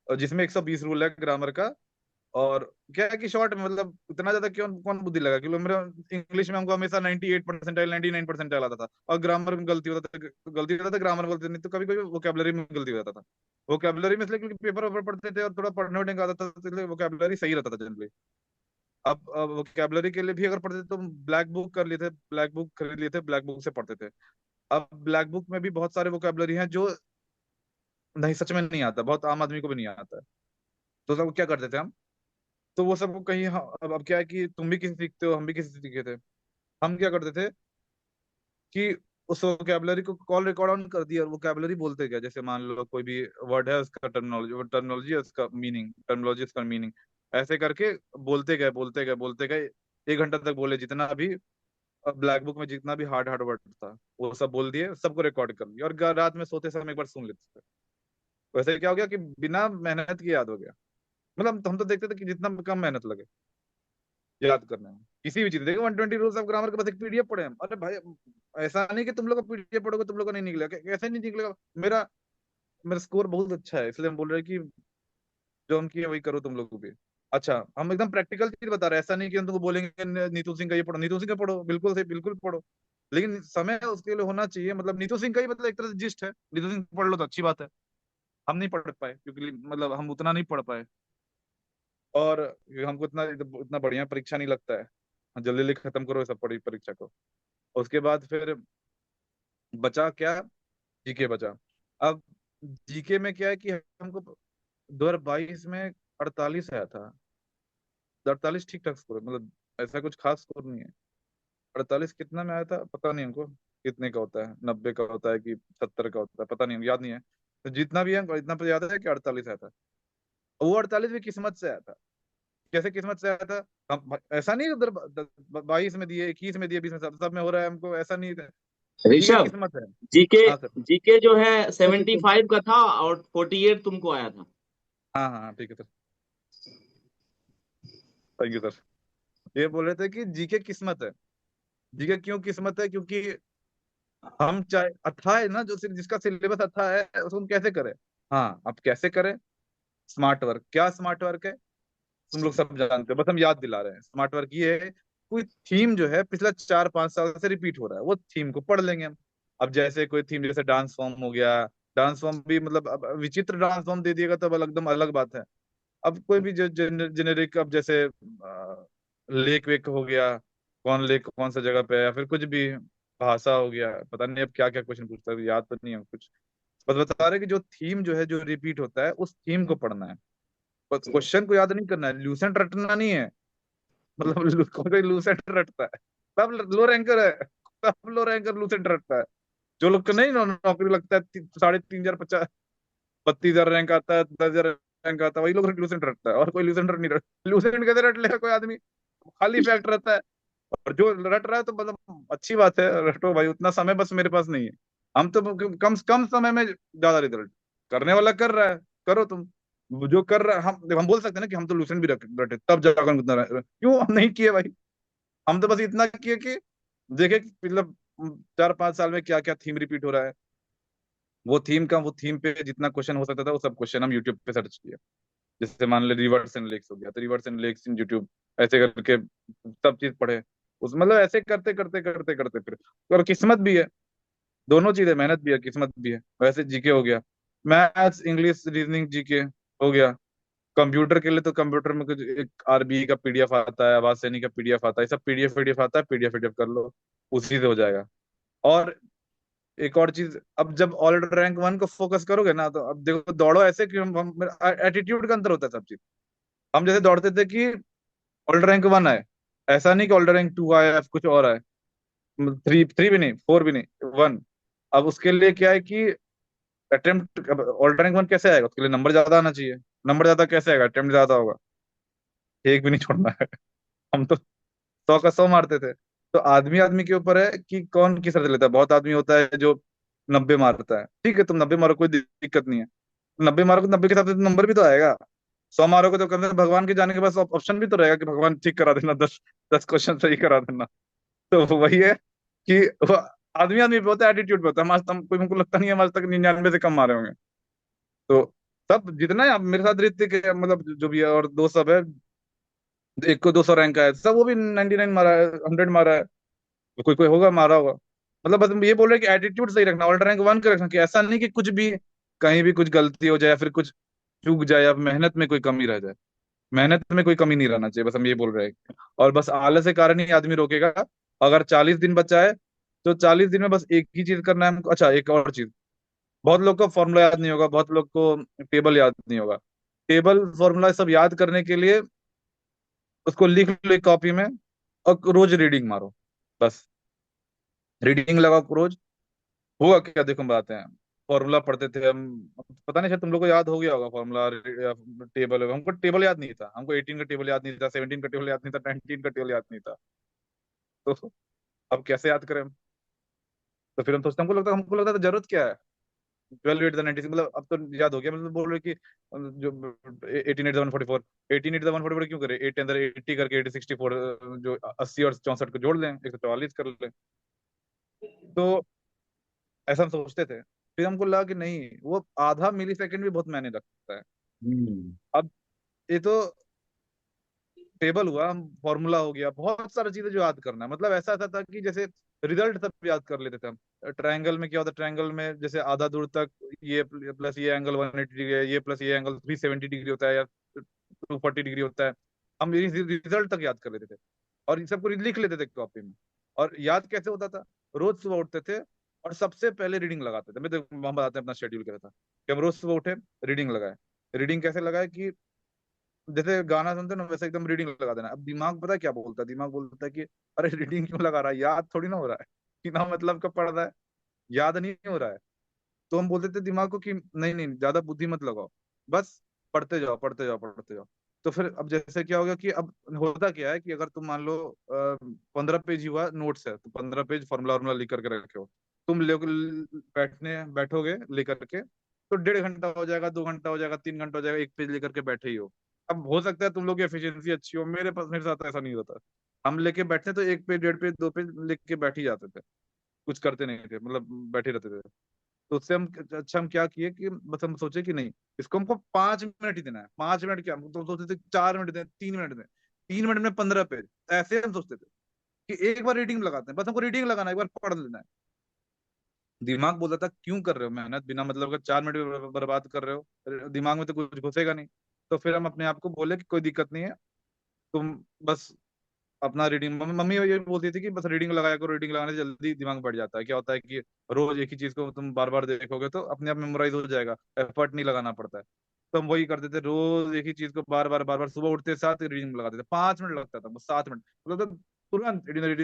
और जिसमें 120 रूल है ग्रामर का। और क्या है कि शॉर्ट में, मतलब इतना ज्यादा क्यों कौन बुद्धि लगा, क्योंकि मेरा इंग्लिश में हमको हमेशा 98 परसेंटाइल 99 परसेंटाइल आता था, और ग्रामर में गलती होता था, ग्रामर में गलती नहीं तो कभी कभी वोकेबलरी में गलती हो जाता था। वोकेबलरी में इसलिए क्योंकि पेपर वेपर पढ़ते थे और थोड़ा पढ़ने वढ़ने का आता था, तो इसलिए वोकेबलरी सही रहता था जनरली। अब वोकेबलरी के लिए भी अगर पढ़ते थे तो ब्लैक बुक कर लिए थे, ब्लैक बुक खरीद लिए थे, ब्लैक बुक से पढ़ते थे। अब ब्लैक बुक में भी बहुत सारे वोकेबलरी हैं जो नहीं, सच में नहीं आता, बहुत आम आदमी को भी नहीं आता है। तो सब क्या करते थे हम, तो वो सब कहीं अब क्या है कि तुम भी किसी सीखते हो, हम भी किसी से सीखे थे। हम क्या करते थे कि उस वोकेबलरी को कॉल रिकॉर्ड ऑन कर दिया, और वोकेबलरी बोलते गया। जैसे मान लो कोई भी वर्ड है, उसका टर्मिनोलॉजी, वो टर्मिनोलॉजी है उसका मीनिंग, टर्मिनोलॉजी उसका मीनिंग, ऐसे करके बोलते गए बोलते गए बोलते गए। 1 घंटा तक बोले, जितना भी ब्लैक बुक में जितना भी हार्ड हार्ड वर्ड था वो सब बोल दिए, सबको रिकॉर्ड कर लिया, और रात में सोते समय एक बार सुन लेते थे। वैसे क्या हो गया कि बिना मेहनत के याद हो गया। मतलब हम तो देखते थे कि जितना कम मेहनत लगे याद करने में, किसी भी चीज देखो 120 रूल्स ऑफ ग्रामर के बस एक पीडीएफ पढ़े हम। अरे भाई ऐसा नहीं कि तुम लोग पीडीएफ पढ़ोगे तुम लोग का नहीं निकलेगा, कैसे नहीं निकलेगा। मेरा मेरा स्कोर बहुत अच्छा है, इसलिए हम बोल रहे हैं कि जो हम किए वही करो तुम लोग भी। अच्छा हम एकदम प्रैक्टिकल चीज बता रहे हैं, ऐसा नहीं कि हम तुमको बोलेंगे नीतू सिंह का ये पढ़ो, नीतू सिंह का पढ़ो, बिल्कुल से बिल्कुल पढ़ो, लेकिन समय उसके लिए होना चाहिए। मतलब नीतू सिंह का ही मतलब एक तरह से जिस्ट है, नीतू सिंह पढ़ लो तो अच्छी बात है। हम नहीं पढ़ पाए क्योंकि मतलब हम उतना नहीं पढ़ पाए, और हमको इतना इतना बढ़िया परीक्षा नहीं लगता है। जल्दी जल्दी खत्म करो ये सब पढ़ी परीक्षा को। उसके बाद फिर बचा क्या, जीके बचा। अब जीके में क्या है कि हमको 2022 में 48 आया था। 48 ठीक ठाक स्कोर है, मतलब ऐसा कुछ खास स्कोर नहीं है। 48 कितना में आया था पता नहीं हमको, कितने का होता है, 90 का होता है कि 70 का होता है, पता नहीं, याद नहीं है। तो जितना भी है इतना तो याद है कि 48 आया था। वो 48 भी किस्मत से आया था। कैसे किस्मत से आया था, हम ऐसा नहीं उधर 22 में दिए, 21 में दिए, 20 में, सब में हो रहा है हमको, ऐसा नहीं था। ठीक है ऋषभ, किस्मत है। जीके हाँ सर। जीके जो है 75 का था और 48 तुमको आया था। हाँ हाँ हाँ, ठीक है सर, थैंक यू सर। ये बोल रहे थे कि जीके किस्मत है। जीके क्यों किस्मत है, क्योंकि हम चाहे अच्छा है ना, जो जिसका सिलेबस अच्छा है उसको हम कैसे करें। हाँ अब कैसे करें, स्मार्ट वर्क। क्या स्मार्ट वर्क है तुम लोग सब जानते हो, बस हम याद दिला रहे हैं। स्मार्ट वर्क ये है, कोई थीम जो है पिछला 4-5 साल से रिपीट हो रहा है, वो थीम को पढ़ लेंगे हम। अब जैसे कोई थीम, जैसे डांस फॉर्म हो गया, डांस फॉर्म भी मतलब अब विचित्र डांस फॉर्म दे दिएगा तब एकदम अलग बात है। अब कोई भी जो जेनेरिक, अब जैसे लेक वेक हो गया, कौन लेक कौन सा जगह पे है, या फिर कुछ भी भाषा हो गया, पता नहीं अब क्या क्या क्वेश्चन पूछता है, याद तो नहीं है कुछ। बस बता रहे कि जो थीम जो है, जो रिपीट होता है, उस थीम को पढ़ना है, बस क्वेश्चन को याद नहीं करना है, लूसेंट रटना नहीं है। मतलब कोई लूसेंट रटता है तब लो रैंकर है, तब लो रैंकर लूसेंट रटता है। जो लोग को नहीं नौकरी लगता है 3,500 50 32,000 रैंक आता है, 10,000 रैंक आता है, वही लोग लूसेंट रटता है, और कोई लूसेंट नहीं रट, लूसेंट कैसे रट लेगा कोई आदमी, खाली फैक्ट रहता है। और जो रट रहा है तो मतलब अच्छी बात है, रटो भाई, उतना समय बस मेरे पास नहीं है। हम तो कम कम समय में ज्यादा रिजल्ट, करने वाला कर रहा है, करो तुम। जो कर रहा है, हम बोल सकते हैं ना कि हम तो लूसेंट भी रटे तब जाकर हम उतना क्यों हम नहीं किए भाई। हम तो बस इतना किए कि देखे कि मतलब 4-5 साल में क्या क्या थीम रिपीट हो रहा है, वो थीम पे जितना क्वेश्चन हो सकता था वो सब क्वेश्चन हम यूट्यूब पे सर्च किया। जैसे मान ले रिवर्स एंड लेक्स हो गया, तो रिवर्स एंड लेक्स इन यूट्यूब, ऐसे करके सब चीज पढ़े। उस मतलब ऐसे करते करते करते करते फिर, और किस्मत भी है, दोनों चीजें, मेहनत भी है, किस्मत भी है। वैसे जीके हो गया, मैथ्स इंग्लिश रीजनिंग जीके हो गया। कंप्यूटर के लिए तो कंप्यूटर में कुछ एक आरबी का पीडीएफ आता है, आवाज सैनी का पीडीएफ आता है, सब पीडीएफ पीडीएफ आता है, पीडीएफ पीडीएफ कर लो, उसी से हो जाएगा। और एक और चीज, अब जब ऑल रैंक वन को फोकस करोगे ना, तो अब देखो दौड़ो ऐसे कि हम एटीट्यूड का अंतर होता है सब चीज। हम जैसे दौड़ते थे कि ऑल रैंक वन आए, ऐसा नहीं कि ऑल रैंक टू आया, कुछ और आए, थ्री थ्री भी नहीं, फोर भी नहीं, वन। अब उसके लिए क्या है कि अटेम्प्ट, ऑल रैंक वन कैसे आएगा, उसके लिए नंबर ज्यादा आना चाहिए। नंबर ज्यादा कैसे आएगा, अटेम्प्ट ज्यादा होगा, एक भी नहीं छोड़ना है। हम तो 100 का 100 मारते थे। तो आदमी आदमी के ऊपर है कि कौन किस तरह से लेता है। बहुत आदमी होता है जो 90 मारता है, ठीक है तुम 90 मारो, कोई दिक्कत नहीं है। 90 मारो तो 90 के हिसाब से नंबर भी तो आएगा। 100 मारोगे तो कम से कम भगवान के जाने के पास ऑप्शन भी तो रहेगा कि भगवान ठीक करा देना, 10 क्वेश्चन सही करा देना। तो वही है कि वो आदमी आदमी पे होता है, एटीट्यूड पे होता है। हमारे कोई, हमको लगता नहीं है हमारे तक 99 से कम मारे होंगे। तो सब जितना है, अब मेरे साथ ऋतिक है, मतलब जो भी है, और दो सब है, एक को 200 रैंक का है, सब वो भी 99 मारा है, 100 मारा है। तो कोई कोई होगा मारा होगा। मतलब बस हम ये बोल रहे हैं कि एटीट्यूड सही रखना, ऑल रैंक वन का रखना, कि ऐसा नहीं कि कुछ भी कहीं भी कुछ गलती हो जाए, या फिर कुछ चूक जाए, या मेहनत में कोई कमी रह जाए। मेहनत में कोई कमी नहीं रहना चाहिए, बस हम ये बोल रहे हैं। और बस आलस के कारण ही आदमी रोकेगा। अगर 40 दिन बचा है, तो 40 दिन में बस एक ही चीज करना है हमको। अच्छा, एक और चीज, बहुत लोग को फॉर्मूला याद नहीं होगा, बहुत लोग को टेबल याद नहीं होगा। टेबल फॉर्मूला सब याद करने के लिए उसको लिख लो एक कॉपी में, और रोज रीडिंग मारो, बस रीडिंग लगाओ रोज। हुआ क्या, देखो हम बताते हैं। फॉर्मूला पढ़ते थे हम, पता नहीं शायद तुम लोग को याद हो गया होगा फॉर्मूला, टेबल। हमको टेबल याद नहीं था, हमको 18 का टेबल याद नहीं था, 17 का टेबल याद नहीं था, 19 का टेबल याद नहीं था। तो अब कैसे याद करें हम? तो फिर हम सोचते, हमको लगता था जरूरत क्या है, 12 8 मतलब अब तो याद हो गया। मतलब बोल रहे कि जो 18 8 1 44, 18 8 1 44 क्यों करे, 8 अंदर 80 करके 80 64, जो 80 और 64 को जोड़ लें, 144 कर लें। तो ऐसा हम सोचते थे। फिर हमको लगा कि नहीं, वो आधा मिली सेकेंड भी बहुत मायने रखता है। हम्म। अब ये तो टेबल हुआ, हम फॉर्मूला हो गया, बहुत सारी चीजें जो याद करना है। मतलब ऐसा था कि जैसे रिजल्ट सब याद कर लेते थे हम। ट्रायंगल में क्या होता है, ट्रायंगल में जैसे आधा दूर तक ये प्लस ये एंगल 180 डिग्री है, ये प्लस ये एंगल 370 डिग्री होता है, या 240 डिग्री होता है। हम ये रिजल्ट तक याद कर लेते थे, और इन सबको लिख लेते थे कॉपी में। और याद कैसे होता था, रोज सुबह उठते थे और सबसे पहले रीडिंग लगाते थे। मैं तो हम बताते हैं अपना शेड्यूल कैसा था, कि हम रोज सुबह उठे, रीडिंग लगाए। रीडिंग कैसे लगाए कि जैसे गाना सुनते हैं ना, वैसे एकदम रीडिंग लगा देना। अब दिमाग पता है क्या बोलता है, दिमाग बोलता है कि अरे रीडिंग क्यों लगा रहा है, याद थोड़ी ना हो रहा है, बिना मतलब का पढ़ रहा है, याद नहीं हो रहा है। तो हम बोलते थे दिमाग को कि नहीं नहीं, ज्यादा बुद्धि मत लगाओ, बस पढ़ते जाओ पढ़ते जाओ पढ़ते जाओ। तो फिर अब जैसे क्या हो गया कि अब होता क्या है कि अगर तुम मान लो 15 पेज हुआ नोट्स है, तो 15 पेज फॉर्मूला वॉर्मूला लिख करके रखे हो, तुम बैठोगे लेकर के, तो 1.5 घंटा हो जाएगा, 2 घंटा हो जाएगा, 3 घंटा हो जाएगा, एक पेज लेकर के बैठे ही हो। अब हो सकता है तुम लोग की एफिशिएंसी अच्छी हो, मेरे पास, मेरे साथ ऐसा नहीं होता। हम लेके बैठते तो 1 पेज 1.5 पेज 2 पेज लिख के बैठ ही जाते थे, कुछ करते नहीं थे, मतलब बैठे रहते थे। तो उससे हम, अच्छा हम क्या किए कि बस हम सोचे कि नहीं, इसको हमको 5 मिनट ही देना है। 5 मिनट क्या, हम तो सोचते थे 4 मिनट दें, 3 मिनट दें, 3 मिनट में 15 पेज, ऐसे हम सोचते थे कि एक बार रीडिंग लगाते हैं, बस हमको रीडिंग लगाना है, एक बार पढ़ लेना है। दिमाग बोलता था क्यों कर रहे हो मेहनत बिना मतलब का, 4 मिनट भी बर्बाद कर रहे हो, दिमाग में तो कुछ घुसेगा नहीं। तो फिर हम अपने आप को बोले कि कोई दिक्कत नहीं है, तुम बस अपना रीडिंग, मम्मी ये बोलती थी कि बस रीडिंग लगाया करो, रीडिंग लगाने से जल्दी दिमाग बढ़ जाता है। क्या होता है कि रोज एक ही चीज को तुम बार बार देखोगे तो अपने आप मेमोराइज हो जाएगा, एफर्ट नहीं लगाना पड़ता है। तो हम वही करते थे, रोज एक ही चीज को बार बार सुबह उठते साथ रीडिंग लगाते थे, 5 मिनट लगता था बस, 7 मिनट मतलब तो तुरंत 18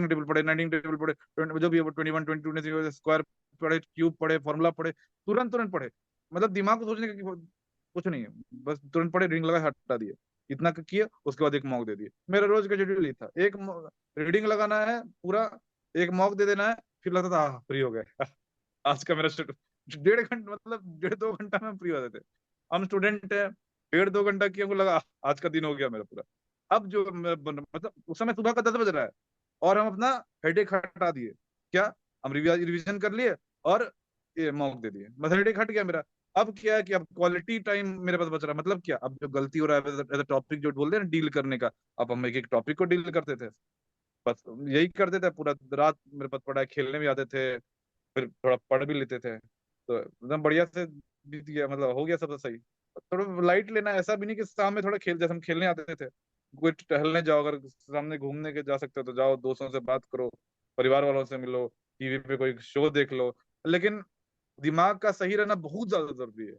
टेबल पढ़े, 19 टेबल पढ़े, जो भी 21 22 स्क्वायर पढ़े, क्यूब पढ़े, फॉर्मूला पढ़े, तुरंत तुरंत पढ़े। मतलब दिमाग को सोचने का कुछ नहीं है, बस तुरंत पढ़े, रीडिंग लगा, हटा दिए, इतना किया, उसके बाद एक मॉक दे दिए। मेरा रोज का शेड्यूल ही था, एक रीडिंग लगाना है पूरा, एक मॉक दे देना है, फिर लगता था फ्री हो गए। आज का मेरा शेड्यूल 1.5 घंटा, मतलब 1.5 2 घंटा में फ्री हो जाते थे। हम स्टूडेंट है, 1.5 2 घंटा की हमको लगा आज का दिन हो गया मेरा पूरा। अब जो मतलब उस समय सुबह का 10 बज रहा है और हम अपना हेडेक हटा दिए। क्या, हम रिवीजन कर लिए और ये मॉक दे दिए, बस हेडेक हट गया मेरा। अब क्या है कि अब क्वालिटी टाइम मेरे पास बच रहा है, मतलब क्या, अब जो गलती हो रहा है एज टॉपिक जो बोलते हैं ना डील करने का, अब हम एक एक टॉपिक को डील करते थे, बस यही करते थे पूरा रात। मेरे पास पढ़ाई, खेलने भी आते थे, फिर थोड़ा पढ़ भी लेते थे, तो एकदम बढ़िया से बीत गया, मतलब हो गया सब सही। थोड़ा लाइट लेना, ऐसा भी नहीं कि शाम में थोड़ा खेल, जैसे हम खेलने आते थे, कोई टहलने जाओ, अगर सामने घूमने के जा सकते हो तो जाओ, दोस्तों से बात करो, परिवार वालों से मिलो, टीवी पे कोई शो देख लो, लेकिन दिमाग का सही रहना बहुत ज्यादा जरूरी है।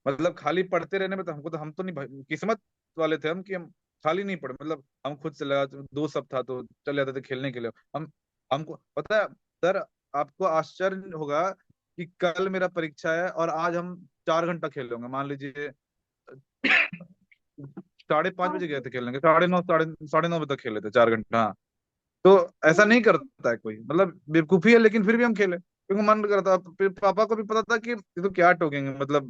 मतलब खाली पढ़ते रहने में तो हमको, तो हम तो नहीं किस्मत वाले थे हम कि हम खाली नहीं पढ़े, मतलब हम खुद से लगा, दोस्त सब था तो चले जाते थे खेलने के लिए। हम हमको पता है सर, आपको आश्चर्य होगा कि कल मेरा परीक्षा है और आज हम 4 घंटा खेल लेंगे, मान लीजिए 5:30 बजे गए थे खेलने के, 9:30 साढ़े 9 बजे तक खेले थे 4 घंटा। हाँ, तो ऐसा नहीं करता है कोई, मतलब बेवकूफी है, लेकिन फिर भी हम खेले क्योंकि मन करता। फिर पापा को भी पता था कि ये तो क्या टोकेंगे, मतलब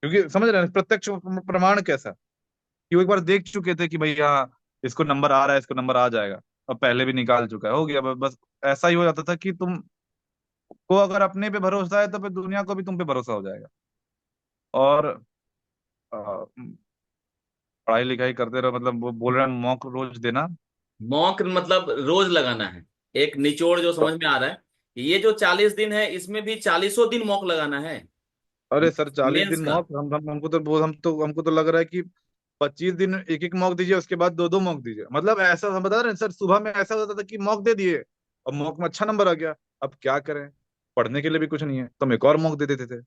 क्योंकि समझ रहे हैं प्रत्यक्ष प्रमाण कैसा, कि वो एक बार देख चुके थे कि भाई हाँ इसको नंबर आ रहा है, इसको नंबर आ जाएगा, और पहले भी निकाल चुका है, हो गया बस। ऐसा ही हो जाता था कि तुमको अगर अपने पे भरोसा है तो फिर दुनिया को भी तुम पे भरोसा हो जाएगा। और पढ़ाई लिखाई करते रहो, मतलब वो बोल रहे हैं मॉक रोज देना। मॉक मतलब रोज लगाना है। एक निचोड़ जो तो समझ में आ रहा है, ये जो 40 दिन है इसमें भी 40 दिन मॉक लगाना है अरे सर, 40 दिन मेंस का। मॉक, हमको तो लग रहा है कि 25 दिन एक एक मॉक दीजिए, उसके बाद दो दो मॉक दीजिए। मतलब ऐसा हम बता रहे हैं सर, सुबह में ऐसा होता था कि मॉक दे दिए और मॉक में अच्छा नंबर आ गया, अब क्या करें, पढ़ने के लिए भी कुछ नहीं है तो हम एक और मॉक दे देते थे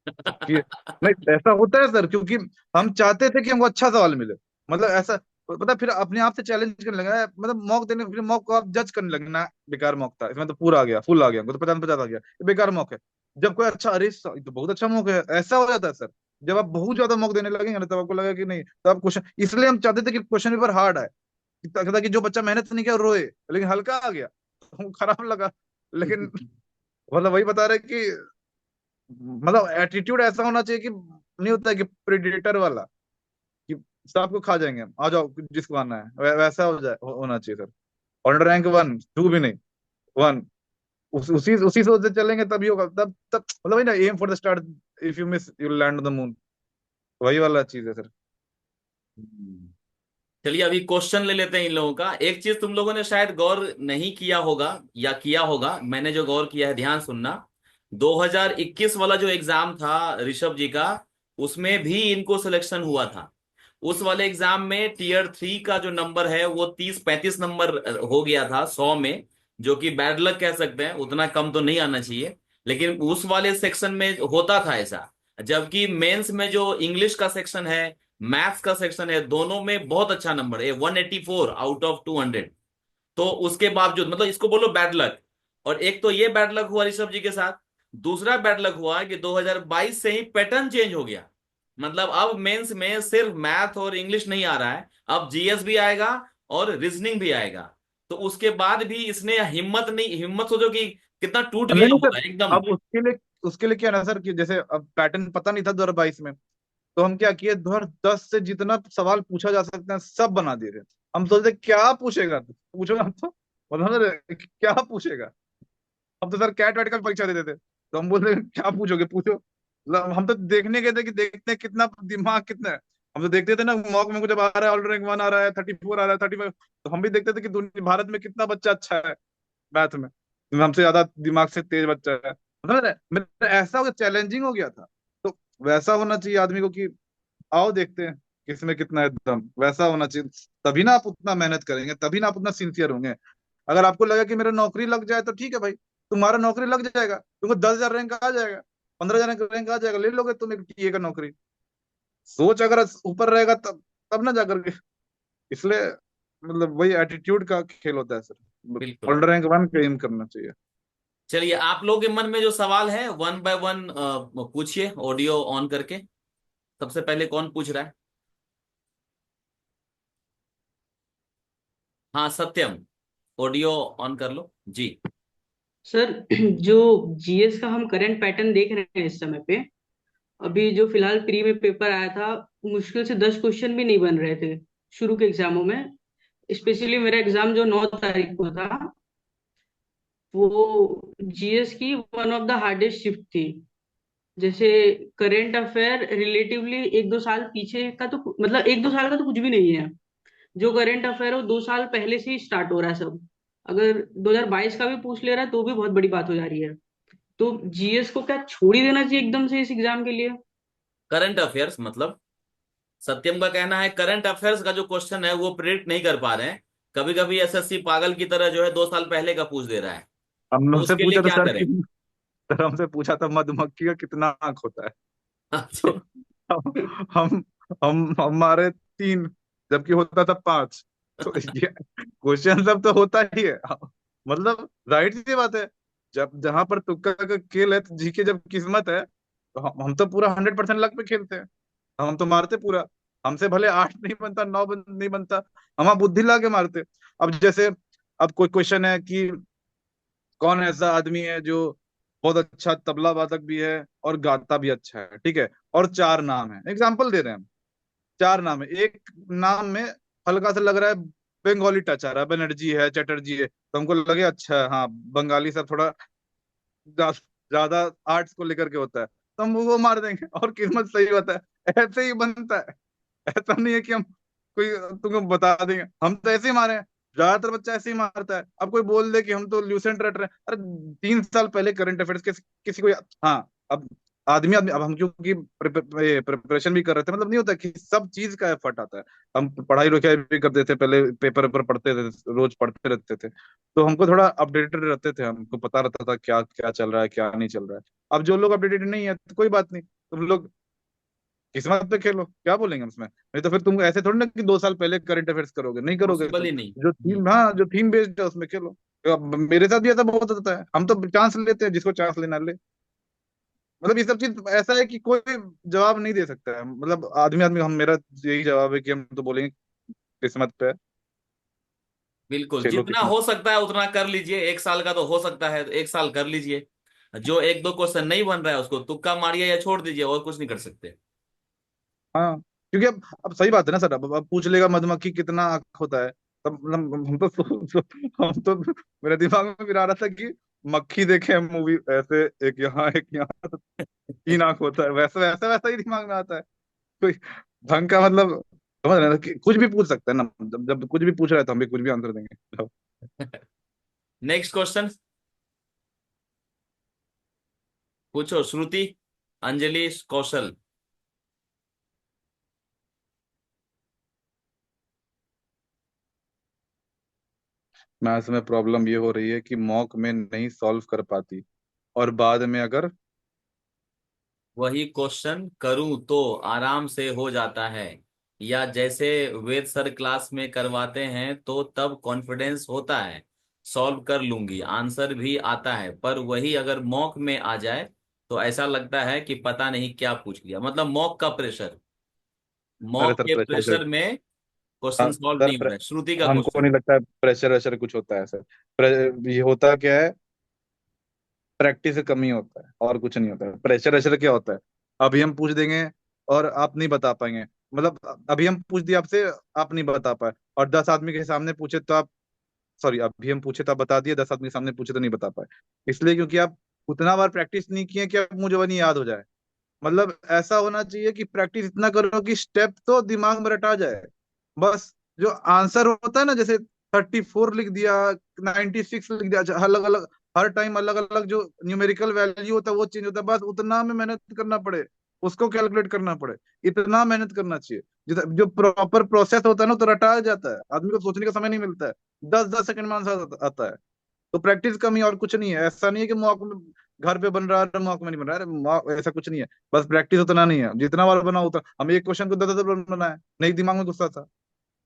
कि नहीं, ऐसा होता है सर, क्योंकि हम चाहते थे कि हमको अच्छा सवाल मिले। मतलब ऐसा, पता है, फिर अपने आप से चैलेंज करने लगा, मतलब मॉक देने, फिर मॉक को आप जज करने लगे ना, बेकार मॉक था, इसमें तो पूरा आ गया, फुल आ गया, हमको तो 50 50 आ गया, ये बेकार मॉक है। जब कोई अच्छा, अरे ये तो बहुत अच्छा मॉक है, ऐसा हो जाता है सर। जब आप बहुत ज्यादा मॉक देने लगेंगे ना, तब आपको लगेगा कि नहीं, तो आप क्वेश्चन, इसलिए हम चाहते थे कि क्वेश्चन पेपर हार्ड आए, ताकि जो बच्चा मेहनत नहीं किया वो रोए, लेकिन हल्का आ गया तो हमको खराब लगा। लेकिन मतलब वही बता रहे कि मतलब एटीट्यूड ऐसा होना चाहिए कि नहीं होता है कि प्रेडिएटर वाला, कि सबको खा जाएंगे हम, आ जाओ जिसको आना है, वैसा हो जाए, होना चाहिए सर। ऑन रैंक 1 2 भी नहीं, 1। उसी उसी सोच से चलेंगे तभी होगा, तब तब मतलब वही ना, aim for the star, if you miss you land on the moon, वही वाला चीज है सर। हम्म। चलिए अभी क्वेश्चन ले लेते हैं इन लोगों का। एक चीज तुम लोगों ने शायद गौर नहीं किया होगा या किया होगा, मैंने जो गौर किया है, ध्यान सुनना। 2021 वाला जो एग्जाम था ऋषभ जी का, उसमें भी इनको सिलेक्शन हुआ था। उस वाले एग्जाम में टीयर 3 का जो नंबर है वो 30 35 नंबर हो गया था 100 में, जो कि बैड लक कह सकते हैं, उतना कम तो नहीं आना चाहिए। लेकिन उस वाले सेक्शन में होता था ऐसा। जबकि मेंस में जो इंग्लिश का सेक्शन है, मैथ्स का सेक्शन है, दोनों में बहुत अच्छा नंबर है, 184 आउट ऑफ 200। तो उसके बावजूद मतलब इसको बोलो बैड लक। और एक तो ये बैड लक हुआ ऋषभ जी के साथ। दूसरा बैड लक हुआ कि 2022 से ही पैटर्न चेंज हो गया। मतलब अब मेंस में सिर्फ मैथ और इंग्लिश नहीं आ रहा है, अब जीएस भी आएगा और रीजनिंग भी आएगा। तो उसके बाद भी इसने हिम्मत नहीं, हिम्मत सोचो कि कितना टूट नहीं गया नहीं सर, होगा एकदम। अब उसके लिए क्या ना सर, कि जैसे अब पैटर्न पता नहीं था 2022 में, तो हम क्या किए, 2010 से जितना सवाल पूछा जा सकता है सब बना दिए थे। हम सोचते क्या पूछेगा, तो पूछो ना, हम तो मतलब क्या पूछेगा। हम तो सर कैट वैट का भी परीक्षा देते थे, तो हम बोलते क्या पूछोगे पूछो, मतलब हम तो देखने गए थे कि देखते हैं कितना दिमाग कितना है। हम तो देखते थे ना मॉक में, कुछ जब आ रहा है ऑल रैंक 1 आ रहा है, 34 आ रहा है, 35, तो हम भी देखते थे कि दुनिया भारत में कितना बच्चा अच्छा है मैथ में, हमसे ज्यादा दिमाग से तेज बच्चा है। मतलब मेरा ऐसा हो गया, चैलेंजिंग हो गया था। तो वैसा होना चाहिए आदमी को कि आओ देखते हैं किसमें कितना है दम, वैसा होना चाहिए। तभी ना आप उतना मेहनत करेंगे, तभी ना आप उतना सिंसियर होंगे। अगर आपको लगा कि मेरा नौकरी लग जाए तो ठीक है भाई, तुम्हारा नौकरी लग जाएगा, तुमको 10,000 रैंक आ जाएगा, 15,000 रैंक आ जाएगा, ले लोगे तुम एक टीए का नौकरी। सोच अगर ऊपर रहेगा तब तब ना जाकर के। इसलिए मतलब वही एटीट्यूड का खेल होता है सर। बिल्कुल। वर्ल्ड रैंक 1 पे एम करना चाहिए। चलिए, आप लोगों के मन में जो सवाल है वन बाय वन पूछिए, ऑडियो ऑन करके। सबसे पहले कौन पूछ रहा है? हाँ सत्यम, ऑडियो ऑन कर लो जी। सर, जो जीएस का हम करंट पैटर्न देख रहे हैं इस समय पे, अभी जो फिलहाल प्री में पेपर आया था, मुश्किल से 10 क्वेश्चन भी नहीं बन रहे थे शुरू के एग्जामों में। स्पेशली मेरा एग्जाम जो 9 तारीख को था, वो जीएस की one of the hardest shift थी। जैसे करंट अफेयर रिलेटिवली 1-2 साल पीछे का तो, मतलब 1-2 साल का तो कुछ भी नहीं है। जो करंट अफेयर है वो 2 साल पहले से ही स्टार्ट हो रहा है सब। अगर 2022 का भी पूछ ले रहा है तो भी बहुत बड़ी बात हो जा रही है। तो जीएस को क्या छोड़ ही देना चाहिए एकदम से इस एग्जाम के लिए? करंट अफेयर्स मतलब, सत्यम का कहना है करंट अफेयर्स का जो क्वेश्चन है वो प्रिडिक्ट नहीं कर पा रहे हैं। कभी कभी एसएससी पागल की तरह जो है 2 साल पहले का पूछ दे रहा है। हम तो हमसे उसके लिए पूछा था क्या सर करें? कि सर हमसे पूछा था मधुमक्खी का कितना आंख होता है। अच्छा। तो हम हमारे 3, जबकि होता था 5। तो ये क्वेश्चन सब तो होता ही है। मतलब जाहिर सी बात है, जब जहां पर तुक्का का खेल है तो जीके जब किस्मत है, तो हम तो पूरा 100% लक पे खेलते हैं। हम तो मारते पूरा। हमसे भले 8 नहीं बनता, 9 नहीं बनता, हम बुद्धि ला के मारते। अब जैसे, अब कोई क्वेश्चन है कि कौन ऐसा आदमी है जो बहुत अच्छा तबला वादक भी है और गाता भी अच्छा है, ठीक है, और 4 नाम है, एग्जाम्पल दे रहे हैं हम। 4 नाम है, एक नाम में हल्का सा लग रहा है बंगाली टच आ रहा है, बनर्जी है, चटर्जी है, तो हमको लगे अच्छा है, हाँ बंगाली सब थोड़ा ज्या- ज्यादा आर्ट्स को लेकर के होता है, तो हम वो मार देंगे और किस्मत सही होता है। ऐसे ही बनता है। ऐसा नहीं है कि हम कोई तुमको बता देंगे, हम तो ऐसे ही मारे हैं। ज्यादातर बच्चा ऐसे ही मारता है। अब कोई बोल दे कि हम तो ल्यूसेंट रट रहे हैं, अरे 3 साल पहले करंट अफेयर्स किसी को हाँ, अब आदमी आदमी अब हम क्योंकि प्रिपरेशन भी कर रहे थे, मतलब नहीं होता कि सब चीज का एफर्ट आता है। हम पढ़ाई लिखाई भी करते थे, पहले पेपर पेपर पढ़ते थे, रोज पढ़ते रहते थे, तो हमको थोड़ा अपडेटेड रहते थे, हमको पता रहता था क्या क्या चल रहा है क्या नहीं चल रहा है। अब जो लोग अपडेटेड नहीं है तो कोई बात नहीं, तुम लोग किस्मत पे खेलो, क्या बोलेंगे हम इसमें। नहीं तो फिर तुम ऐसे थोड़ी ना कि 2 साल पहले करंट अफेयर्स करोगे, नहीं करोगे पॉसिबल तुम। ही नहीं। जो थीम, हाँ जो थीम बेस्ड है उसमें खेलो। तो अब मेरे साथ भी ऐसा बहुत होता है, हम तो चांस लेते हैं, जिसको चांस लेना ले। मतलब ये सब चीज ऐसा है कि कोई जवाब नहीं दे सकता है, मतलब आदमी आदमी हम, मेरा यही जवाब है कि हम तो बोलेंगे किस्मत पे है। बिल्कुल, खेलो जितना किस्मत। हो सकता है उतना कर लीजिए। 1 साल का तो हो सकता है, 1 साल कर लीजिए। जो एक दो क्वेश्चन नहीं बन रहा है उसको तुक्का मारिए या छोड़ दीजिए, और कुछ नहीं कर सकते। हाँ, क्योंकि अब सही बात है ना सर, अब पूछ लेगा मधुमक्खी कितना आंख होता है, तब मतलब हम तो मेरे दिमाग में फिर आ रहा था कि मक्खी देखे मूवी ऐसे, एक यहाँ, 3 आंख होता है, वैसे वैसे वैसा ही दिमाग में आता है। कोई ढंग का मतलब, समझ रहे हैं ना कि कुछ भी पूछ सकते हैं ना, जब जब कुछ भी पूछ रहा है तो हम भी कुछ भी आंसर देंगे। नेक्स्ट क्वेश्चन पूछो, श्रुति, अंजलि, कौशल। मैथ्स में प्रॉब्लम ये हो रही है कि मॉक में नहीं सॉल्व कर पाती, और बाद में अगर वही क्वेश्चन करूं तो आराम से हो जाता है, या जैसे वेद सर क्लास में करवाते हैं तो तब कॉन्फिडेंस होता है सॉल्व कर लूंगी, आंसर भी आता है, पर वही अगर मॉक में आ जाए तो ऐसा लगता है कि पता नहीं क्या पूछ लिया। मतलब मॉक का प्रेशर, अरे मॉक सर के प्रेशर, प्रेशर में क्वेश्चन हाँ सॉल्व सर नहीं हो रहा है। श्रुति का हमको क्वेश्चन। नहीं लगता है प्रेशर वेशर कुछ होता है सर। ये होता क्या है, प्रैक्टिस से कम ही होता है और कुछ नहीं होता है। प्रेशर वेशर क्या होता है, अभी हम पूछ देंगे और आप नहीं बता पाएंगे, मतलब अभी हम पूछ दिए आपसे, आप नहीं बता पाए, और 10 आदमी के सामने पूछे तो आप, सॉरी अभी हम पूछे तो आप बता दिए, 10 आदमी के सामने पूछे तो नहीं बता पाए। इसलिए क्योंकि आप उतना बार प्रैक्टिस नहीं किए कि आप मुझे वो नहीं याद हो जाए। मतलब ऐसा होना चाहिए कि प्रैक्टिस इतना करो कि स्टेप तो दिमाग में रटा जाए, बस। जो आंसर होता है ना, जैसे 34 लिख दिया, 96 लिख दिया, अलग अलग, हर टाइम अलग अलग जो न्यूमेरिकल वैल्यू होता है वो चेंज होता है, बस उतना में मेहनत करना पड़े, उसको कैलकुलेट करना पड़े, इतना मेहनत करना चाहिए। जो प्रॉपर प्रोसेस होता है ना तो रटा जाता है, आदमी को सोचने का समय नहीं मिलता है, 10-10 सेकंड में आंसर आता है। तो प्रैक्टिस कमी और कुछ नहीं है। ऐसा नहीं है कि मॉक में घर पे बन रहा है मॉक में नहीं बन रहा है, अरे ऐसा कुछ नहीं है। बस प्रैक्टिस उतना नहीं है, जितना बार बनाओ उतना। हम एक क्वेश्चन को 10-10 बार बनाए, नहीं दिमाग में गुस्सा था।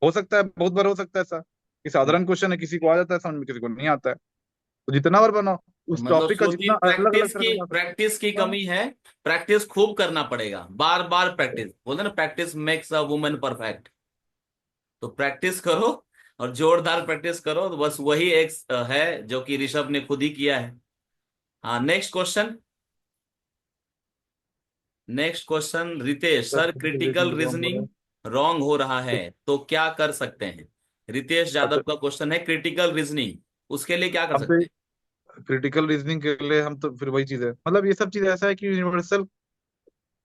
हो सकता है, बहुत बार हो सकता है ऐसा कि साधारण क्वेश्चन है, किसी को आ जाता है समझ में, किसी को नहीं आता है। तो जितना बार बनाओ तो उस मतलब टॉपिक का सोचिए, जितना अलग अलग तरह से बना प्रैक्टिस की सकते। हाँ, कमी है। प्रैक्टिस खूब करना पड़ेगा, बार बार प्रैक्टिस, बोलते ना practice makes a woman perfect. तो प्रैक्टिस करो, और जोरदार प्रैक्टिस करो। तो बस वही एक है जो कि ऋषभ ने खुद ही किया है। हाँ, next question. Next question Ritesh sir, critical reasoning wrong हो रहा है तो क्या कर सकते हैं? रितेश अच्छा, यादव का क्वेश्चन है, क्रिटिकल रीजनिंग, उसके लिए क्या कर अब तो सकते हैं? क्रिटिकल रीजनिंग के लिए हम तो फिर वही चीज है, मतलब ये सब चीज ऐसा है कि यूनिवर्सल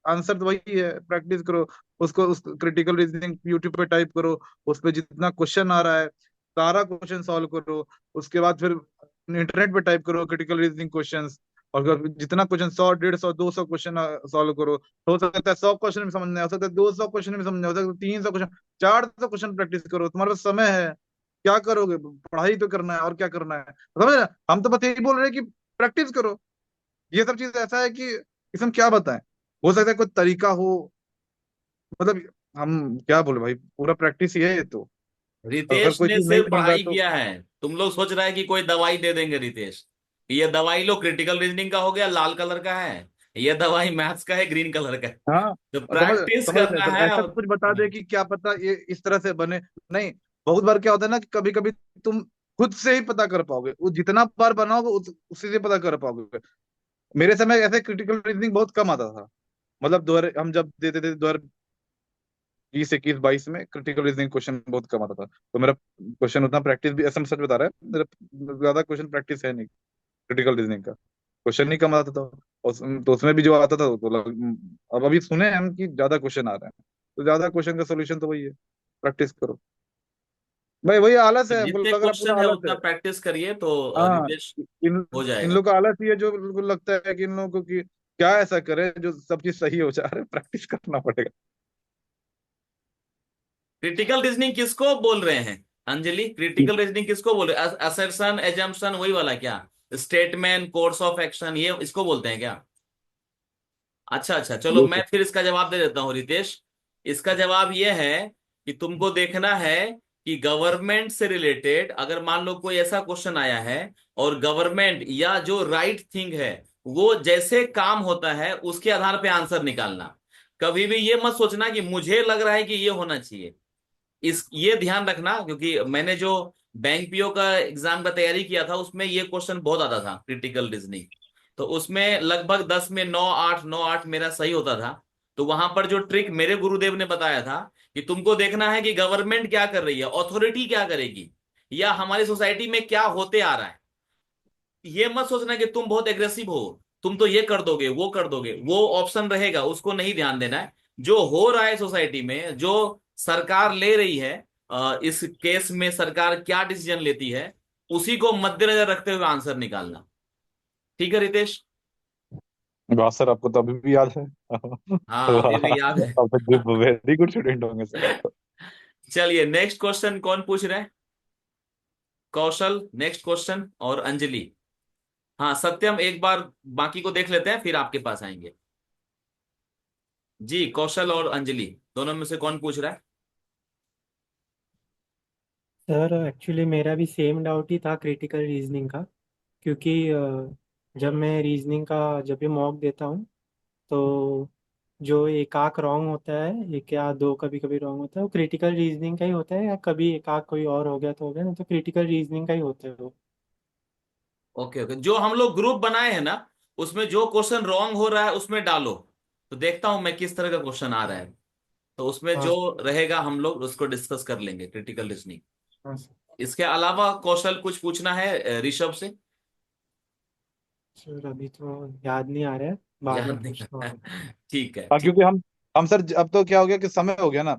आंसर तो वही है, प्रैक्टिस करो। उसको उस क्रिटिकल रीजनिंग यूट्यूब पे टाइप करो, उस पे जितना क्वेश्चन आ रहा है सारा क्वेश्चन सॉल्व करो। उसके बाद फिर इंटरनेट पे टाइप करो क्रिटिकल रीजनिंग क्वेश्चंस, और अगर जितना क्वेश्चन 100, 150, 200 क्वेश्चन सॉल्व करो। तो हो सकता है 100 क्वेश्चन भी समझ नहीं आ, हो सकता है 200 क्वेश्चन भी समझ नहीं आ, हो सकता है 300 क्वेश्चन, 400 क्वेश्चन प्रैक्टिस करो। तुम्हारे पास समय है, क्या करोगे? पढ़ाई तो करना है, और क्या करना है, समझ रहे? हम तो बस यही बोल रहे हैं कि प्रैक्टिस करो। ये सब चीज ऐसा है कि इसमें क्या बताएं। हो सकता है कोई तरीका हो, मतलब हम क्या बोले भाई, पूरा प्रैक्टिस ही है ये तो। अगर रितेश कोई ने चीज नहीं सिर्फ बन रहा है पढ़ाई तो। किया है, तुम लोग सोच रहे हैं कि कोई दवाई दे देंगे रितेश। ये दवाई लो, क्रिटिकल रीजनिंग का हो गया, लाल कलर का है। ये दवाई मैथ्स का है, ग्रीन कलर का है। हाँ, तो और समझ प्रैक्टिस समझ रहे हैं करना सर, है ऐसा और कुछ बता दे कि क्या पता ये इस तरह से बने। नहीं, बहुत बार क्या होता है ना कि कभी कभी तुम खुद से ही पता कर पाओगे, वो जितना बार बनाओगे उसी से पता कर पाओगे। मेरे समय ऐसे क्रिटिकल रीजनिंग बहुत कम आता था, मतलब 2000 हम जब देते थे 2020, 21, 22 में क्रिटिकल रीजनिंग क्वेश्चन बहुत कम आता था। तो मेरा क्वेश्चन उतना प्रैक्टिस भी, ऐसा सच बता रहा है, मेरा ज्यादा क्वेश्चन प्रैक्टिस है नहीं क्रिटिकल रीजनिंग का। क्वेश्चन नहीं कम आता था। और तो उसमें भी जो आता था तो अब अभी सुने हम कि ज्यादा क्वेश्चन आ रहे हैं, तो ज्यादा क्वेश्चन का सोल्यूशन तो वही है, प्रैक्टिस करो भाई। वही आलस है, हमको जितने लग रहा है क्वेश्चन पूरा है आलस उतना है। प्रैक्टिस करिए तो हाँ, रितेश इन हो इन जाएगा। लोग का आलस ही है, जो बिल्कुल लगता है कि इन लोगों को कि क्या ऐसा करे जो सब चीज सही हो जा रहा है, प्रैक्टिस करना पड़ेगा। क्रिटिकल रीजनिंग किसको बोल रहे हैं अंजलि? क्रिटिकल रीजनिंग किसको बोल रहे हैं? असर्शन, एजम्पशन, वही वाला क्या? स्टेटमेंट, कोर्स ऑफ एक्शन, ये इसको बोलते हैं क्या? अच्छा अच्छा, चलो ये मैं तो फिर इसका जवाब दे देता हूँ रितेश। इसका जवाब ये है कि तुमको देखना है कि गवर्नमेंट से रिलेटेड अगर मान लो कोई ऐसा क्वेश्चन आया है, और गवर्नमेंट या जो राइट थिंग है वो जैसे काम होता है उसके आधार पे आंसर निकालना। कभी भी ये मत सोचना कि मुझे लग रहा है कि ये होना चाहिए। इस ये ध्यान रखना, क्योंकि मैंने जो बैंक पीओ का एग्जाम का तैयारी किया था उसमें ये क्वेश्चन बहुत आता था, क्रिटिकल रीजनिंग। तो उसमें लगभग 10 में 9-8, 9-8 मेरा सही होता था। तो वहां पर जो ट्रिक मेरे गुरुदेव ने बताया था कि तुमको देखना है कि गवर्नमेंट क्या कर रही है, अथॉरिटी क्या करेगी, या हमारी सोसाइटी में क्या होते आ रहा है। ये मत सोचना कि तुम बहुत एग्रेसिव हो, तुम तो ये कर दोगे वो कर दोगे, वो ऑप्शन रहेगा उसको नहीं ध्यान देना है। जो हो रहा है सोसाइटी में, जो सरकार ले रही है, इस केस में सरकार क्या डिसीजन लेती है, उसी को मद्देनजर रखते हुए आंसर निकालना। ठीक है रितेश? वाह सर, आपको तो अभी भी याद है। हाँ, अभी वाह, भी याद है। आप वेरी गुड स्टूडेंट होंगे सर आप तो। चलिए, नेक्स्ट क्वेश्चन कौन पूछ रहे हैं? कौशल नेक्स्ट क्वेश्चन, और अंजलि। हाँ, सत्यम एक बार बाकी को देख लेते हैं फिर आपके पास आएंगे। जी, कौशल और अंजलि दोनों में से कौन पूछ रहा है? सर एक्चुअली मेरा भी सेम डाउट ही था क्रिटिकल रीजनिंग का, क्योंकि जब मैं रीजनिंग का जब भी मॉक देता हूँ तो जो एक आक रॉन्ग होता है, एक या दो कभी कभी रॉन्ग होता है, वो क्रिटिकल रीजनिंग का ही होता है, या कभी एक आक कोई और हो गया तो हो गया, नहीं तो क्रिटिकल रीजनिंग का ही होता है वो। ओके ओके, जो हम लोग ग्रुप बनाए हैं ना, उसमें जो क्वेश्चन रॉन्ग हो रहा है उसमें डालो। तो देखता हूं मैं किस तरह का क्वेश्चन आ रहा है। तो उसमें हाँ जो रहेगा हम लोग उसको डिस्कस कर लेंगे, क्रिटिकल रीजनिंग। हाँ इसके अलावा कौशल कुछ पूछना है ऋषभ से? सर, अभी तो याद नहीं आ रहा है, बाद में याद नहीं पूछता है? हूँ। ठीक है, हाँ, ठीक। क्योंकि हम सर अब तो क्या हो गया कि समय हो गया ना,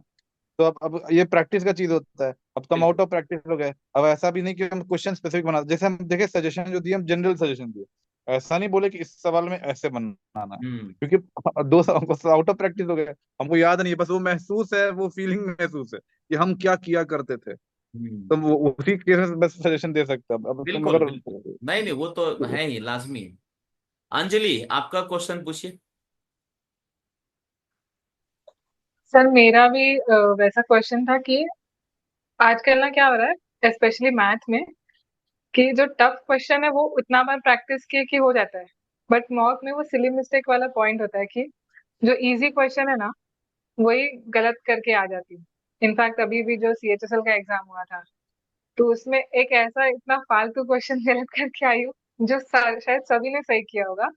तो अब ये प्रैक्टिस का चीज होता है। अब तो हम आउट बिल्कुल। ऑफ प्रैक्टिस हो गए। अब ऐसा भी नहीं कि हम क्वेश्चन स्पेसिफिक बना, जैसे हम देखे सजेशन जो दिए हम जनरल सजेशन दिए, ऐसा नहीं बोले कि इस सवाल में ऐसे बनाना है, हम्म क्योंकि दो आउट ऑफ प्रैक्टिस हो गए, हमको याद नहीं है, बस वो महसूस है, वो फीलिंग महसूस है कि हम क्या किया करते थे। हम्म। तो वो उसी केस में बस सजेशन दे सकते हैं। अब तुम बिल्कुल अगर बिल्कुल, नहीं नहीं, वो तो है ही, लाजमी है। अंजलि, आपका क्वेश्चन पूछिए। सर मेरा भी वैसा क्वेश्चन था कि आजकल ना क्या हो रहा है स्पेशली मैथ में, कि जो टफ क्वेश्चन है वो उतना बार प्रैक्टिस किए कि हो जाता है, बट मॉक में वो सिली मिस्टेक वाला पॉइंट होता है कि जो इजी क्वेश्चन है ना वही गलत करके आ जाती है। इनफैक्ट अभी भी जो सीएचएसएल का एग्जाम हुआ था, तो उसमें एक ऐसा इतना फालतू क्वेश्चन गलत करके आई हूँ जो शायद सभी ने सही किया होगा,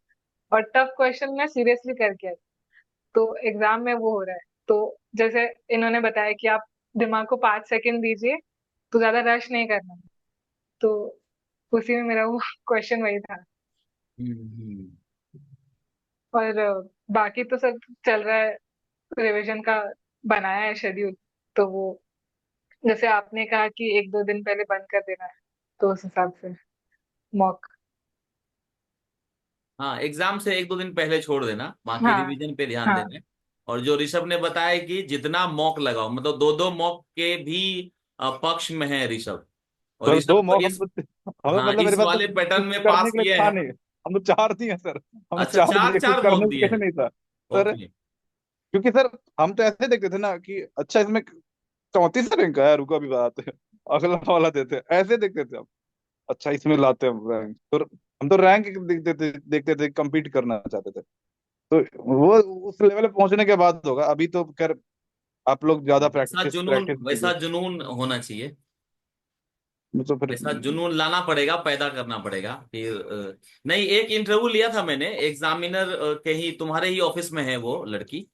और टफ क्वेश्चन मैं सीरियसली करके आई। तो एग्जाम में वो हो रहा है। तो जैसे इन्होंने बताया कि आप दिमाग को 5 सेकंड दीजिए, तो ज्यादा रश नहीं करना है। तो उसी में मेरा वो क्वेश्चन वही था। हम्म। और बाकी तो सब चल रहा है, रिवीजन का बनाया है शेड्यूल। तो वो जैसे आपने कहा कि 1-2 दिन पहले बंद कर देना है, तो उस हिसाब से मॉक। हाँ, एग्जाम से एक दो दिन पहले छोड़ देना, बाकी हाँ। रिवीजन पे ध्यान हाँ। देना है। और जो ऋषभ ने बताया कि जितना मॉक लगाओ, मतलब दो दो मॉक के भी पक्ष में है ऋषभ। और सर दो ऋषभ तो मॉक हम इस, तो, हमें हाँ, मतलब मेरे इस पास तो वाले पैटर्न कुछ में करने पास के लिए किए था हैं। नहीं। हम तो चार दिए सर, हमने अच्छा, चार चार दिए, कुछ चार करने मॉक के दिए लिए हैं। नहीं था सर। ओके। क्योंकि सर हम तो ऐसे देखते थे ना कि अच्छा इसमें 34 रैंक का है, रुको अभी बताते हैं, अगला वाला देते हैं, ऐसे देखते थे हम। अच्छा इसमें लाते हैं रैंक, तो हम तो रैंक देखते थे, compete करना चाहते थे। तो वो उस लेवल पे पहुंचने के बाद होगा, अभी तो खैर आप लोग ज्यादा वैसा प्रैक्टिस जुनून, प्रैक्टिस कीजिए। वैसा जुनून होना चाहिए। तो फिर ऐसा जुनून लाना पड़ेगा, पैदा करना पड़ेगा फिर। नहीं, एक इंटरव्यू लिया था मैंने एग्जामिनर के ही, तुम्हारे ही ऑफिस में है वो लड़की।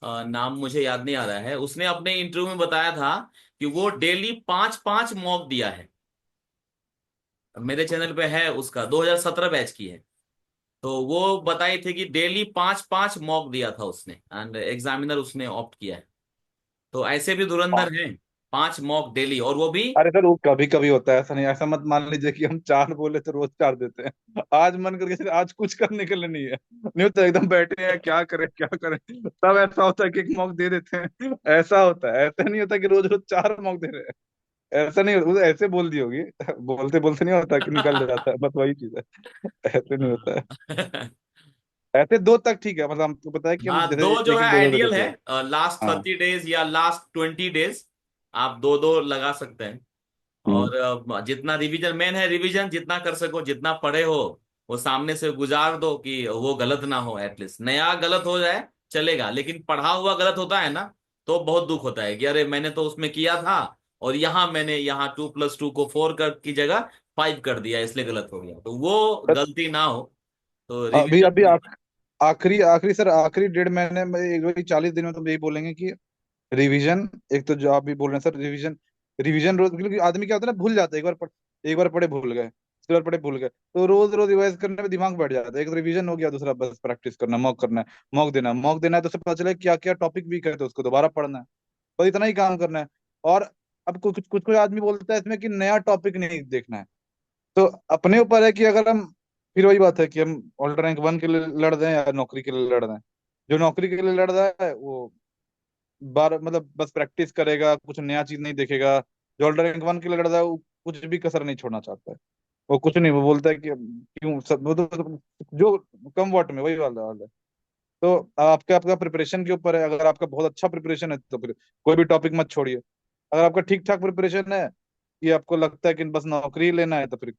नाम मुझे याद नहीं आ रहा है। उसने अपने इंटरव्यू में बताया था कि वो डेली 5-5 मॉक दिया है। मेरे चैनल पे है, उसका 2017 बैच की है। तो वो बताई थी कि डेली 5-5 मॉक दिया था उसने, एंड एग्जामिनर उसने ऑप्ट किया है। तो ऐसे भी धुरंधर हैं, 5 मॉक डेली, और वो भी। अरे सर वो कभी कभी होता है, ऐसा नहीं, ऐसा मत मान लीजिए कि हम चार बोले तो रोज चार देते हैं। आज मन करके सिर्फ आज कुछ करने के लिए नहीं है, नहीं होता एकदम बैठे हैं क्या करें क्या करें, तब ऐसा होता है कि एक मौक दे देते हैं। ऐसा होता है, ऐसा नहीं होता कि रोज रोज चार मौक दे रहे हैं। ऐसा नहीं, वो ऐसे बोल दी होगी, बोलते बोलते नहीं होता कि निकल जाता है, बस वही चीज है। ऐसे नहीं होता है। ऐसे दो तक ठीक है, मतलब हमको पता है कि हम हाँ, जैसे दो जो एक है एक दो दो आइडियल देते है। हैं। लास्ट हाँ। 30 डेज या लास्ट 20 डेज आप दो दो लगा सकते हैं। हम्म। और जितना रिवीजन, मेन है रिवीजन, जितना कर सको, जितना पढ़े हो वो सामने से गुजार दो कि वो गलत ना हो। एटलीस्ट नया गलत हो जाए चलेगा, लेकिन पढ़ा हुआ गलत होता है ना, तो बहुत दुख होता है कि अरे मैंने तो उसमें किया था, और यहाँ मैंने यहाँ 2+2 को 4 की जगह 5 कर दिया, इसलिए गलत हो गया। तो वो बस गलती ना हो, तो अभी रिवीजन। अभी आखिरी आखिरी सर आखिरी 1.5 महीने में, एक वही 40 दिन में तो यही बोलेंगे कि रिवीजन, एक तो जो आप भी बोल रहे हैं सर, रिवीजन, रिवीजन रोज, क्योंकि आदमी क्या होता है ना, भूल जाता है, एक बार पढ़े भूल गए, दूसरी बार पढ़े भूल गए, तो रोज रोज रिवाइज करने में दिमाग बैठ जाता है। एक तो रिवीजन हो गया, दूसरा बस प्रैक्टिस करना, मॉक करना है, मॉक देना है, तो उससे पता चले क्या क्या टॉपिक वीक है, तो उसको दोबारा पढ़ना है, बस इतना ही काम करना है। और अब कुछ कुछ कुछ आदमी बोलता है इसमें कि नया टॉपिक नहीं देखना है, तो अपने ऊपर है कि अगर हम, फिर वही बात है कि हम ऑल्टर रैंक 1 के लिए लड़ रहे हैं या नौकरी के लिए लड़ रहे हैं। जो नौकरी के लिए लड़ रहा है वो बार मतलब बस प्रैक्टिस करेगा, कुछ नया चीज नहीं देखेगा। जो ऑल्टर रैंक 1 के लिए लड़ रहा है वो कुछ भी कसर नहीं छोड़ना चाहता है। वो कुछ नहीं, वो बोलता है कि क्यों सब वो तो जो कम वॉट में वही वाला हाल है। तो आपका आपका प्रिपरेशन के ऊपर है, अगर आपका बहुत अच्छा प्रिपरेशन है तो फिर कोई भी टॉपिक मत छोड़िए। अगर आपका ठीक ठाक प्रिपरेशन है कि आपको लगता है कि बस नौकरी लेना है, तो फिर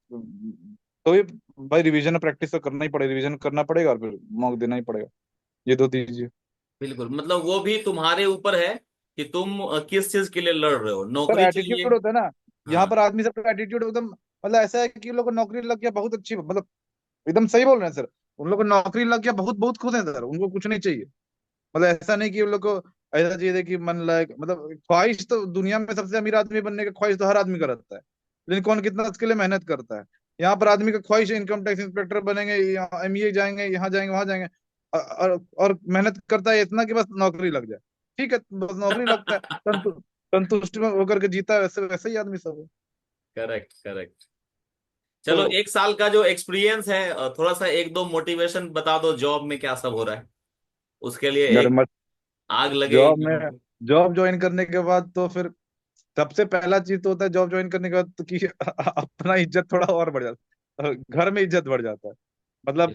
तो ये भाई रिवीजन प्रैक्टिस तो करना ही पड़ेगा, रिवीजन करना पड़ेगा और फिर मॉक देना ही पड़ेगा, ये दो दीजिए। बिल्कुल, मतलब वो भी तुम्हारे ऊपर है कि तुम किस चीज के लिए लड़ रहे हो, सर नौकरी चाहिए। एटीट्यूड होता है ना, यहाँ हाँ। पर आदमी सबका एटीट्यूड एकदम, मतलब ऐसा है कि उन लोग को नौकरी लग गया बहुत अच्छी, मतलब एकदम सही बोल रहे हैं सर, उन लोग को नौकरी लग गया बहुत बहुत खुश है सर, उनको कुछ नहीं चाहिए। मतलब ऐसा नहीं कि उन लोग को ऐसा चाहिए कि मन लायक, मतलब ख्वाहिश तो दुनिया में सबसे अमीर आदमी बनने का ख्वाहिश तो हर आदमी का रहता है, लेकिन कौन कितना उसके लिए मेहनत करता है। यहाँ पर आदमी का ख्वाहिश है इनकम टैक्स इंस्पेक्टर बनेंगे, यहाँ एमईए जाएंगे, यहाँ जाएंगे वहां जाएंगे, और मेहनत करता है इतना कि बस नौकरी लग जाए। ठीक है, बस नौकरी लगता है, संतुष्ट में होकर के जीता है, वैसे वैसे ही आदमी सब है। Correct correct. चलो, तो 1 साल का जो एक्सपीरियंस है, थोड़ा सा एक दो मोटिवेशन बता दो, जॉब में क्या सब हो रहा है, उसके लिए यार एक मत, आग लगे जॉब एकदम। में जॉब ज्वाइन करने के बाद तो फिर सबसे पहला चीज तो होता है जॉब ज्वाइन करने के बाद तो कि अपना इज्जत थोड़ा और बढ़ जाता है, घर में इज्जत बढ़ जाता है। मतलब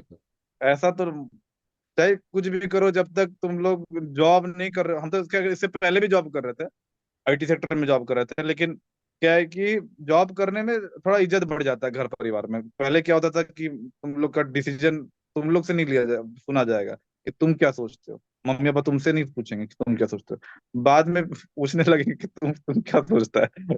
ऐसा तो, चाहे कुछ भी करो, जब तक तुम लोग जॉब नहीं कर रहे, हम तो इससे पहले भी जॉब कर रहे थे, आईटी सेक्टर में जॉब कर रहे थे, लेकिन क्या है कि जॉब करने में थोड़ा इज्जत बढ़ जाता है घर परिवार में। पहले क्या होता था कि तुम लोग का डिसीजन तुम लोग से नहीं लिया जाए, सुना जाएगा कि तुम क्या सोचते हो। मम्मी पापा तुमसे नहीं पूछेंगे कि तुम क्या सोचते हो, बाद में पूछने लगे कि तुम क्या सोचता है।